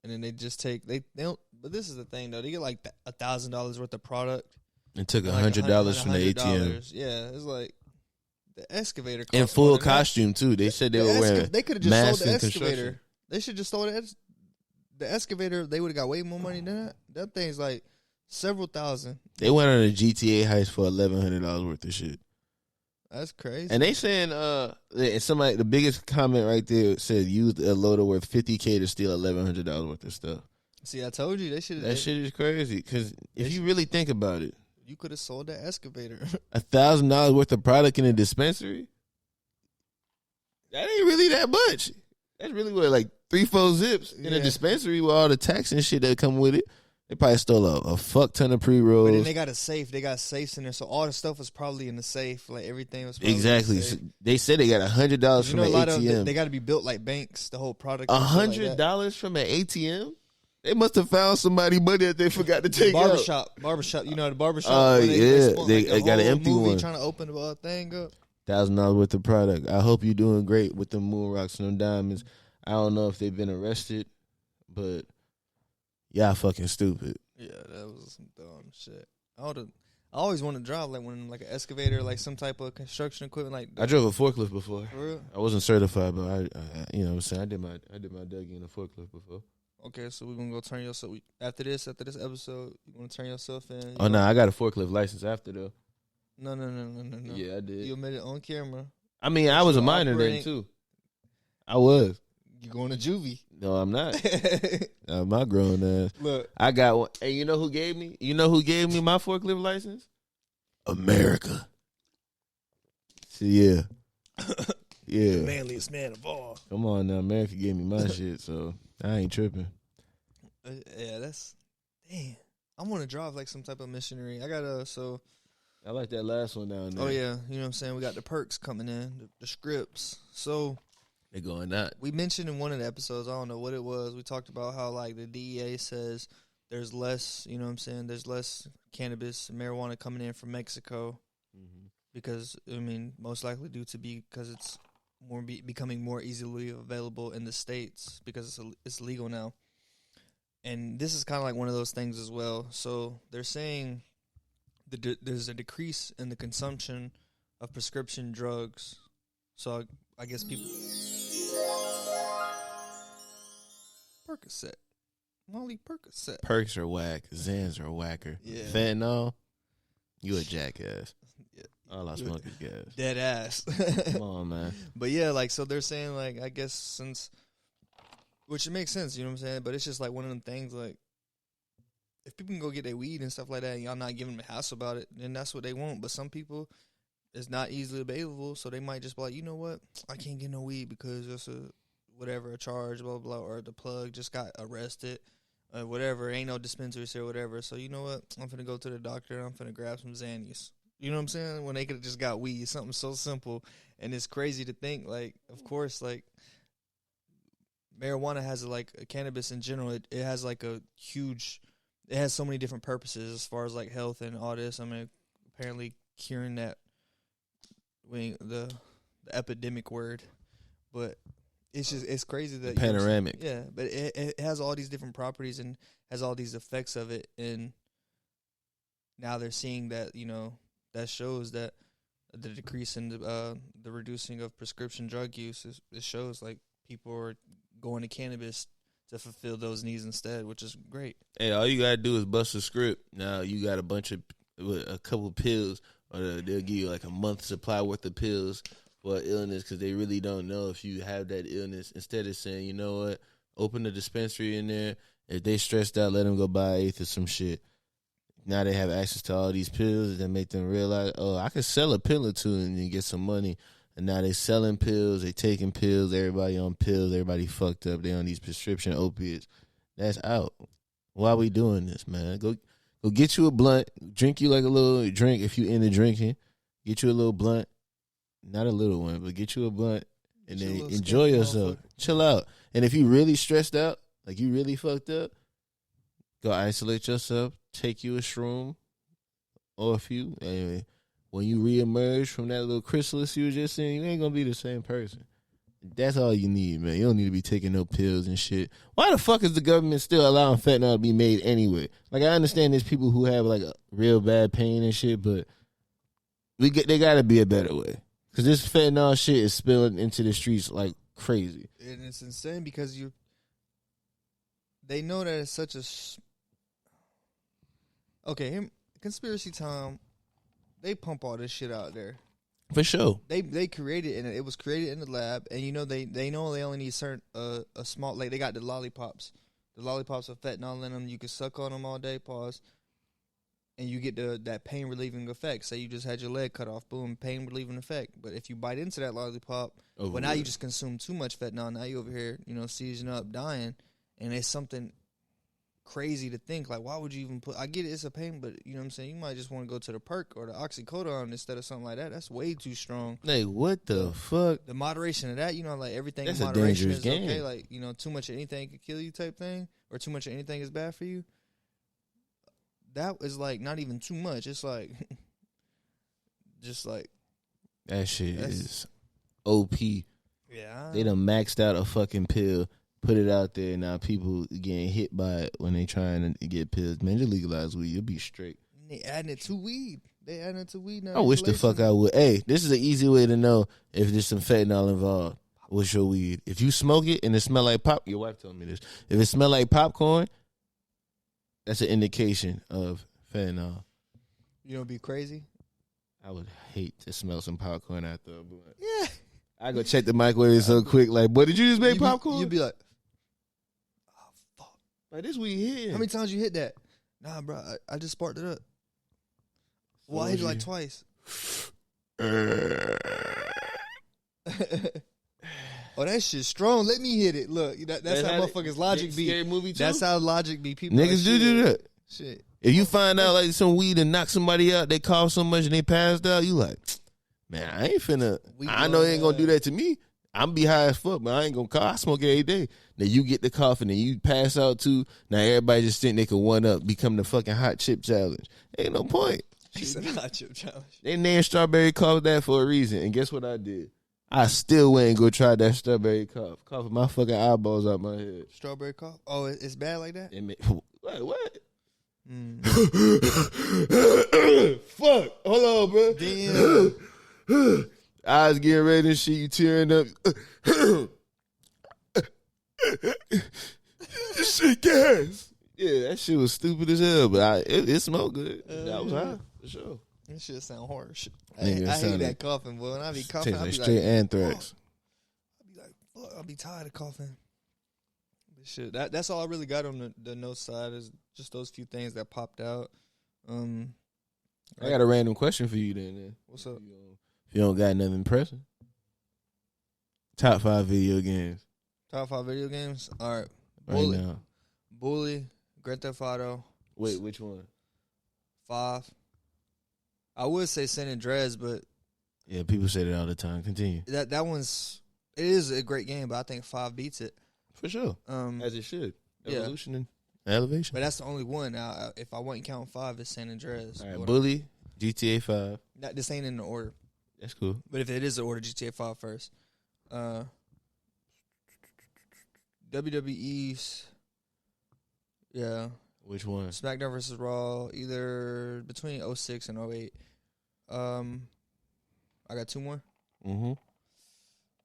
and then they just take they don't. But this is the thing though, they get like $1,000 worth of product. And took $100 from the ATM. Yeah, it's like the excavator cost in full costume too. They said they were wearing. They could have just sold the construction. excavator. They should just sold the excavator. They would have got way more money than that. That thing's like several thousand. They went on a GTA heist for $1,100 worth of shit. That's crazy. And they saying somebody, the biggest comment right there said used a loader worth $50K to steal $1,100 worth of stuff. See, I told you they should. That shit is crazy because if you really think about it, you could have sold that excavator. $1,000 worth of product in a dispensary. That ain't really that much. That's really what, like 3-4 zips in a dispensary with all the tax and shit that come with it. They probably stole a fuck ton of pre-rolls. But then they got a safe. They got safes in there, so all the stuff was probably in the safe. Like everything was probably exactly. In the safe. So they said they got $100 from an ATM. They got to be built like banks. The whole product. $100 from an ATM. They must have found somebody money that they forgot to take barbershop. You know the barbershop. Yeah, they they got an empty one. Trying to open the thing up. $1,000 worth of product. I hope you're doing great with them moon rocks and them diamonds. I don't know if they've been arrested, but y'all fucking stupid. Yeah, that was some dumb shit. I always want to drive like when like an excavator, like some type of construction equipment. Like I drove a forklift before. For real? I wasn't certified, but I you know what I'm saying, I did my Dougie in a forklift before. Okay, so we're gonna go turn yourself after this episode. You want to turn yourself in? Oh no, I got a forklift license after though. No. Yeah, I did. You admitted on camera. I mean, I was a minor then too. I was. You going to juvie? No, I'm not. I'm not grown ass. Look, I got one. And you know who gave me? You know who gave me my forklift license? America. So, yeah. Yeah. the manliest man of all. Come on now, America gave me my shit, so I ain't tripping. Yeah, that's damn. I want to drive like some type of missionary. I got so. I like that last one down there. Oh yeah, you know what I'm saying. We got the perks coming in, the scripts. So They're going out. we mentioned in one of the episodes, I don't know what it was. We talked about how like the DEA says there's less, you know what I'm saying. There's less cannabis, marijuana coming in from Mexico because I mean most likely because it's more becoming more easily available in the States because it's legal now. And this is kind of like one of those things as well. So they're saying there's a decrease in the consumption of prescription drugs. So I guess people... Percocet. Molly Percocet. Perks are whack. Zans are whacker. Yeah. Fentanyl, you a jackass. Yeah. All I smoke is gas. Dead ass. Come on, man. But yeah, like, so they're saying, like, I guess since... Which it makes sense, you know what I'm saying? But it's just like one of them things, like, if people can go get their weed and stuff like that and y'all not giving them a hassle about it, then that's what they want. But some people, it's not easily available, so they might just be like, you know what? I can't get no weed because it's a charge, blah, blah, blah, or the plug just got arrested, whatever. Ain't no dispensaries here, whatever. So you know what? I'm finna go to the doctor and I'm finna grab some Xannies. You know what I'm saying? When they could have just got weed, something so simple. And it's crazy to think, like, of course, like, marijuana has, like, cannabis in general, it has, like, a huge... It has so many different purposes as far as like health and all this. I mean, apparently curing that the epidemic word, but it's crazy that Panoramic. Yeah, but it has all these different properties and has all these effects of it, and now they're seeing that that shows that the decrease in the reducing of prescription drug use it shows like people are going to cannabis to fulfill those needs instead, which is great. Hey, all you gotta do is bust a script. Now you got a couple pills, or they'll give you like a month's supply worth of pills for an illness because they really don't know if you have that illness. Instead of saying, you know what, open a dispensary in there. If they stressed out, let them go buy an eighth of some shit. Now they have access to all these pills that make them realize, oh, I could sell a pill or two and then get some money. And now they selling pills, they taking pills, everybody on pills, everybody fucked up. They on these prescription opiates. That's out. Why we doing this, man? Go get you a blunt. Drink you like a little drink if you into drinking. Get you a little blunt. Not a little one, but get you a blunt and then enjoy yourself. Chill out. And if you really stressed out, like you really fucked up, go isolate yourself. Take you a shroom or a few. Anyway. When you reemerge from that little chrysalis you were just in, you ain't going to be the same person. That's all you need, man. You don't need to be taking no pills and shit. Why the fuck is the government still allowing fentanyl to be made anyway? Like, I understand there's people who have, like, a real bad pain and shit, but they got to be a better way. Because this fentanyl shit is spilling into the streets like crazy. And it's insane because they know that it's such a... Okay, conspiracy time... They pump all this shit out there. For sure. They created it, and it was created in the lab, and they know they only need certain a small, like they got the lollipops. The lollipops with fentanyl in them, you can suck on them all day, pause, and you get that pain relieving effect. Say you just had your leg cut off, boom, pain relieving effect. But if you bite into that lollipop, now you just consume too much fentanyl, now you over here, seizing up, dying, and it's something crazy to think, like, why would you even I get it, it's a pain, but you know what I'm saying, you might just want to go to the perk or the oxycodone instead of something like that. That's way too strong. Like, what the fuck? The moderation of that, like everything that's in moderation is game. okay. Like, too much of anything could kill you type thing, or too much of anything is bad for you. That is like not even too much. It's like just like That shit is OP. Yeah. They done maxed out a fucking pill, put it out there, and now people getting hit by it when they trying to get pills. Man, just legalize weed. You'll be straight. They adding it to weed. They adding it to weed now. I wish the fuck I would. Hey, this is an easy way to know if there's some fentanyl involved. What's your weed? If you smoke it and it smell like pop, your wife told me this. If it smell like popcorn, that's an indication of fentanyl. You know, be crazy. I would hate to smell some popcorn after a blunt. Yeah. I go check the microwave so quick. Like, boy, did you just make popcorn? You'd be like, oh fuck. Like, this weed here. How many times you hit that? Nah, bro. I just sparked it up. Well, I hit it like twice. Oh, that shit's strong. Let me hit it. Look, that's how motherfuckers logic be. Scary movie too? That's how logic be. People Niggas do that. Shit. If you find out like some weed and knock somebody out, they cough so much and they passed out, you like, man, I ain't finna. I know they ain't gonna do that to me. I'm be high as fuck, but I ain't gonna cough. I smoke every day. Now you get the coughing and you pass out too. Now everybody just think they can one up, become the fucking hot chip challenge. Ain't no point. He said hot chip challenge. They named strawberry cough that for a reason. And guess what I did? I still went and go try that strawberry cough. Coughing my fucking eyeballs out my head. Strawberry cough? Oh, it's bad like that? What? Fuck. Hold on, bro. Damn. Eyes getting red and shit. You tearing up. This shit gas. Yeah, that shit was stupid as hell, but it smelled good. That was high, for sure. That shit sound harsh. I Nigga, hate that coughing, boy. When I be coughing, I be straight like, anthrax. I be like, fuck, I be tired of coughing. But shit, that's all I really got on the notes side is just those few things that popped out. I got a random question for you then. What's up? If you don't got nothing pressing. Top 5 video games. Top 5 video games? All right. Right now. Bully, Grand Theft Auto. Wait, which one? 5. I would say San Andreas, but Yeah, people say that all the time. Continue. that it is a great game, but I think 5 beats it. For sure. As it should. Yeah. Evolution and elevation. But that's the only one. Now, if I wasn't counting 5, it's San Andreas. All right, Bully, GTA 5. This ain't in the order. That's cool. But if it is the order, GTA 5 first. WWE's, yeah. Which one? SmackDown versus Raw, either between 06 and 08. I got 2 more. Mm-hmm.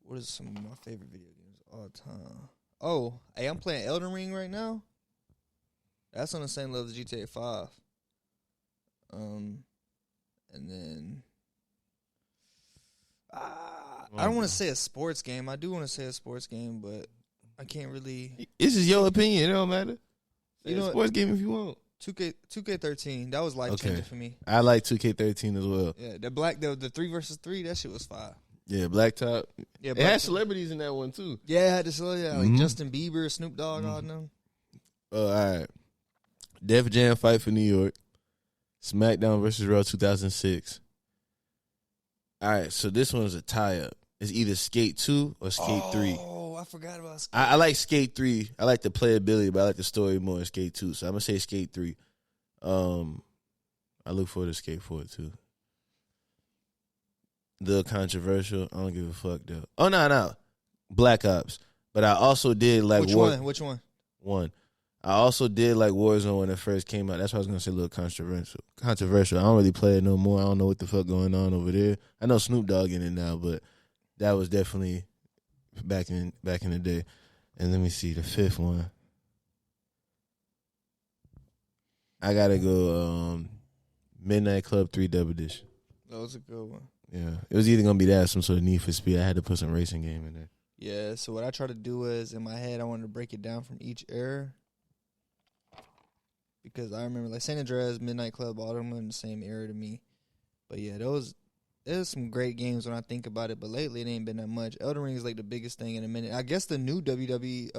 What is some of my favorite video games of all time? Oh, hey, I'm playing Elden Ring right now. That's on the same level as GTA 5. And then I don't want to say a sports game. I do want to say a sports game, but I can't really. This is your opinion. It don't matter. You know, sports game if you want. 2K13. That was life changing for me. I like 2K13 as well. Yeah, the 3 versus 3. That shit was fire. Yeah, Blacktop. Yeah, it had celebrities in that one too. Yeah, it had this like Justin Bieber, Snoop Dogg, all them. All right. Def Jam Fight for New York. SmackDown versus Raw 2006. All right, so this one's a tie-up. It's either Skate 2 or Skate 3. Oh, I forgot about Skate. I like Skate 3. I like the playability, but I like the story more in Skate 2. So I'm going to say Skate 3. I look forward to Skate 4 too. The controversial. I don't give a fuck though. Oh, no. Black Ops. But I also did like Which one? One. I also did like Warzone when it first came out. That's why I was gonna say a little controversial. I don't really play it no more. I don't know what the fuck going on over there. I know Snoop Dogg in it now, but that was definitely back in the day. And let me see the 5th one. I gotta go Midnight Club 3 Double Edition. That was a good one. Yeah, it was either gonna be that or some sort of Need for Speed. I had to put some racing game in there. Yeah, so what I try to do is in my head I wanted to break it down from each era. Because I remember like San Andreas, Midnight Club, all of them in the same era to me. But yeah, there's some great games when I think about it, but lately it ain't been that much. Elden Ring is like the biggest thing in a minute. I guess the new WWE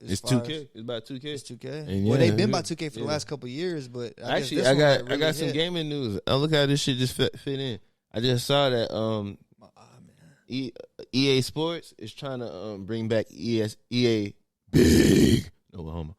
is it's 2K. It's about 2K. It's 2K. And well, they've been by 2K for the last couple of years, but actually I got some gaming news. Oh, look how this shit just fit in. I just saw that EA Sports is trying to bring back EA Big Oklahoma.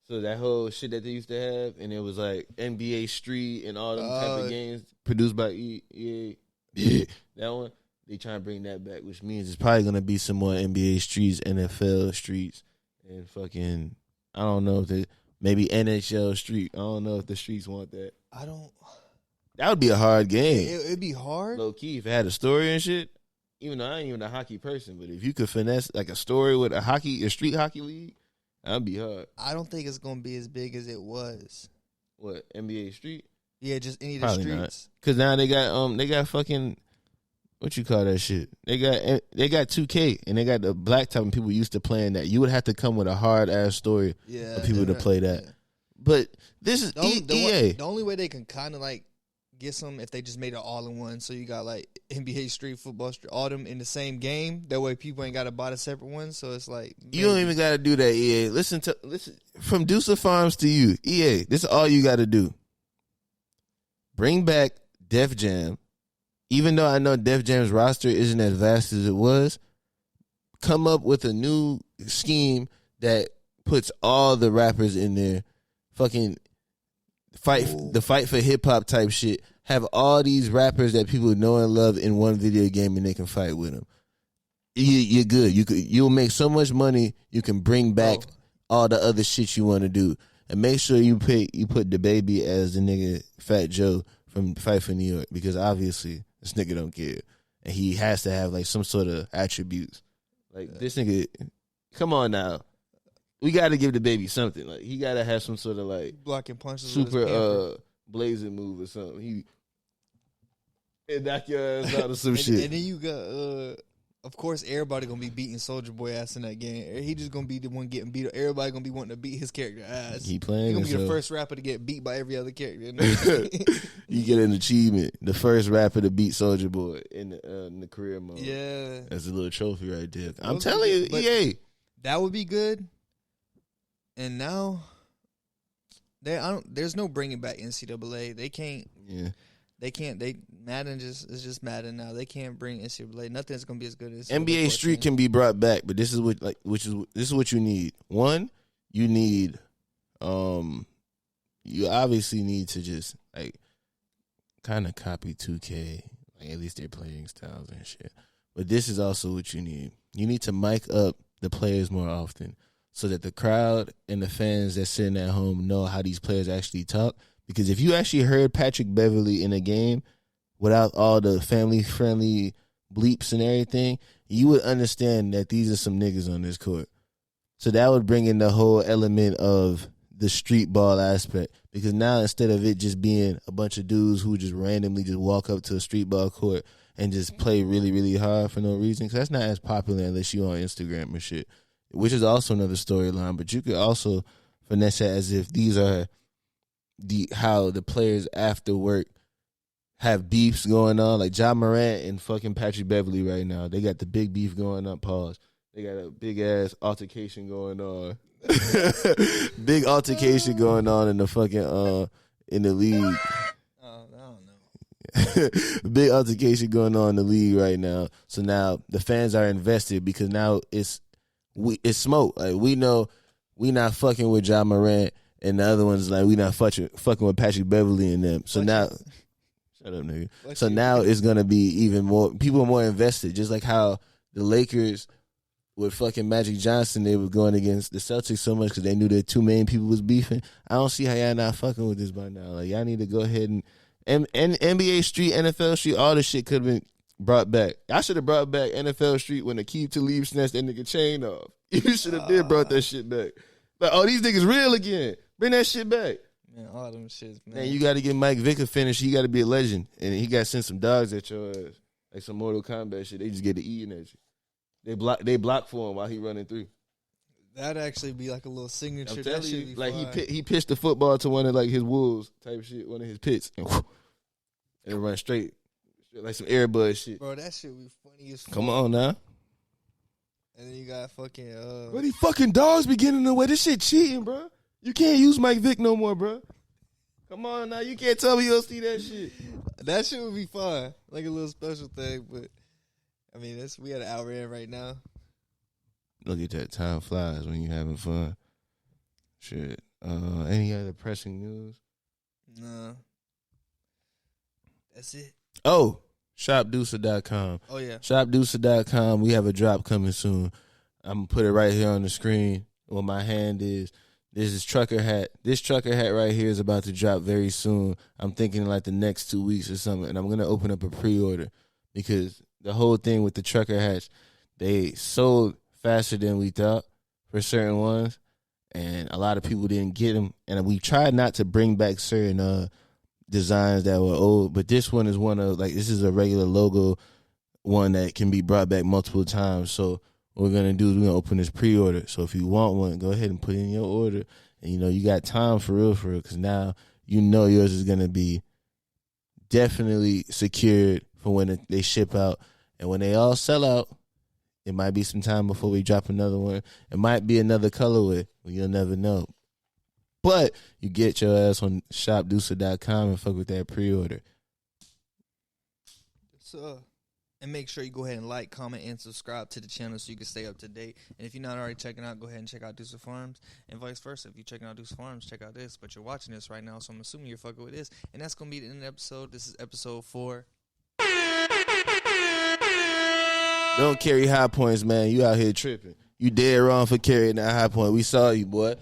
So that whole shit that they used to have, and it was like NBA Street and all them type of games produced by EA. That one. they trying to bring that back, which means it's probably gonna be some more NBA streets, NFL streets, and fucking I don't know if they maybe NHL street. I don't know if the streets want that. I don't. That would be a hard game. It'd be hard. Low key, if it had a story and shit. Even though I ain't even a hockey person, but if you could finesse like a story with a street hockey league, that'd be hard. I don't think it's gonna be as big as it was. What, NBA Street? Yeah, just any of the Probably streets. Because now they got fucking, what you call that shit? They got 2K and they got the blacktop and people used to playing that. You would have to come with a hard ass story for people to play that. Yeah. But this is EA. The only way they can kind of like get some if they just made it all in one. So you got like NBA Street, Football Street, all them in the same game. That way people ain't got to buy the separate ones. So it's like You don't even got to do that, EA. Listen from Deucer Farms to you, EA. This is all you got to do. Bring back Def Jam. Even though I know Def Jam's roster isn't as vast as it was, come up with a new scheme that puts all the rappers in there. Fucking fight for hip hop type shit. Have all these rappers that people know and love in one video game, and they can fight with them. You're good. You'll make so much money. You can bring back all the other shit you want to do, and make sure you put the baby as the nigga Fat Joe from Fight for New York, because obviously this nigga don't care, and he has to have like some sort of attributes. Like this nigga, come on now. We got to give the baby something. Like he got to have some sort of like blocking punches, super blazing move or something. He knock your ass out of some shit. And then you got, of course, everybody gonna be beating Soulja Boy ass in that game. He just gonna be the one getting beat up. Everybody gonna be wanting to beat his character ass. He playing. He gonna be the first rapper to get beat by every other character. You get an achievement, the first rapper to beat Soulja Boy in the career mode. Yeah, that's a little trophy right there. I'm telling you, EA, that would be good. And now, there's no bringing back NCAA. They can't. Yeah. They can't. Madden is just Madden now. They can't bring NCAA. Nothing's gonna be as good as NBA Street can be brought back, but this is what you need. One, you need, you obviously need to just like kind of copy 2K, like at least their playing styles and shit. But this is also what you need. You need to mic up the players more often, so that the crowd and the fans that sitting at home know how these players actually talk. Because if you actually heard Patrick Beverly in a game without all the family-friendly bleeps and everything, you would understand that these are some niggas on this court. So that would bring in the whole element of the street ball aspect. Because now instead of it just being a bunch of dudes who just randomly just walk up to a street ball court and just play really, really hard for no reason, because that's not as popular unless you on Instagram or shit, which is also another storyline. But you could also finesse it as if these are how the players after work have beefs going on, like Ja Morant and fucking Patrick Beverly right now. They got the big beef going on. Pause. They got a big ass altercation going on. Big altercation going on in the fucking in the league. I don't know. Big altercation going on in the league right now. So now the fans are invested because now it's smoke. Like we know we not fucking with Ja Morant. And the other one's like, we not fucking with Patrick Beverly and them. So now, shut up, nigga. So now it's going to be even more, people are more invested. Just like how the Lakers with fucking Magic Johnson, they were going against the Celtics so much because they knew their two main people was beefing. I don't see how y'all not fucking with this by now. Like, y'all need to go ahead and NBA Street, NFL Street, all this shit could have been brought back. I should have brought back NFL Street when Akeem Talib snatched that nigga chain off. You should have brought that shit back. Like, oh, these niggas real again. Bring that shit back. Man, all them shits, man. Man, you got to get Mike Vick a finish. He got to be a legend. And he got to send some dogs at your ass. Like some Mortal Kombat shit. They just get to eating at you. They block for him while he running through. That'd actually be like a little signature. I'm telling you, like he pitched the football to one of like his wolves type shit, one of his pits. And it run straight. Like some Airbud shit. Bro, that shit be funny as fuck. Come on now. And then you got fucking But these fucking dogs be getting in the way. This shit cheating, bro. You can't use Mike Vick no more, bro. Come on now. You can't tell me you don't see that shit. That shit would be fun. Like a little special thing. But, I mean, we had an hour in right now. Look at that. Time flies when you're having fun. Shit. Any other pressing news? Nah. That's it. Oh, ShopDusa.com. Oh yeah. ShopDusa.com. We have a drop coming soon. I'm going to put it right here on the screen where my hand is. This is trucker hat. This trucker hat right here is about to drop very soon. I'm thinking like the next 2 weeks or something. And I'm going to open up a pre-order because the whole thing with the trucker hats, they sold faster than we thought for certain ones. And a lot of people didn't get them. And we tried not to bring back certain designs that were old. But this one is one of, like, this is a regular logo one that can be brought back multiple times. So what we're going to do is we're going to open this pre-order. So if you want one, go ahead and put in your order. And, you got time for real, because now yours is going to be definitely secured for when they ship out. And when they all sell out, it might be some time before we drop another one. It might be another colorway. You'll never know. But you get your ass on ShopDusa.com and fuck with that pre-order. So, and make sure you go ahead and like, comment, and subscribe to the channel so you can stay up to date. And if you're not already checking out, go ahead and check out Deuce Farms. And vice versa. If you're checking out Deuce Farms, check out this. But you're watching this right now, so I'm assuming you're fucking with this. And that's going to be the end of the episode. This is episode 4. Don't carry high points, man. You out here tripping. You dead wrong for carrying that high point. We saw you, boy.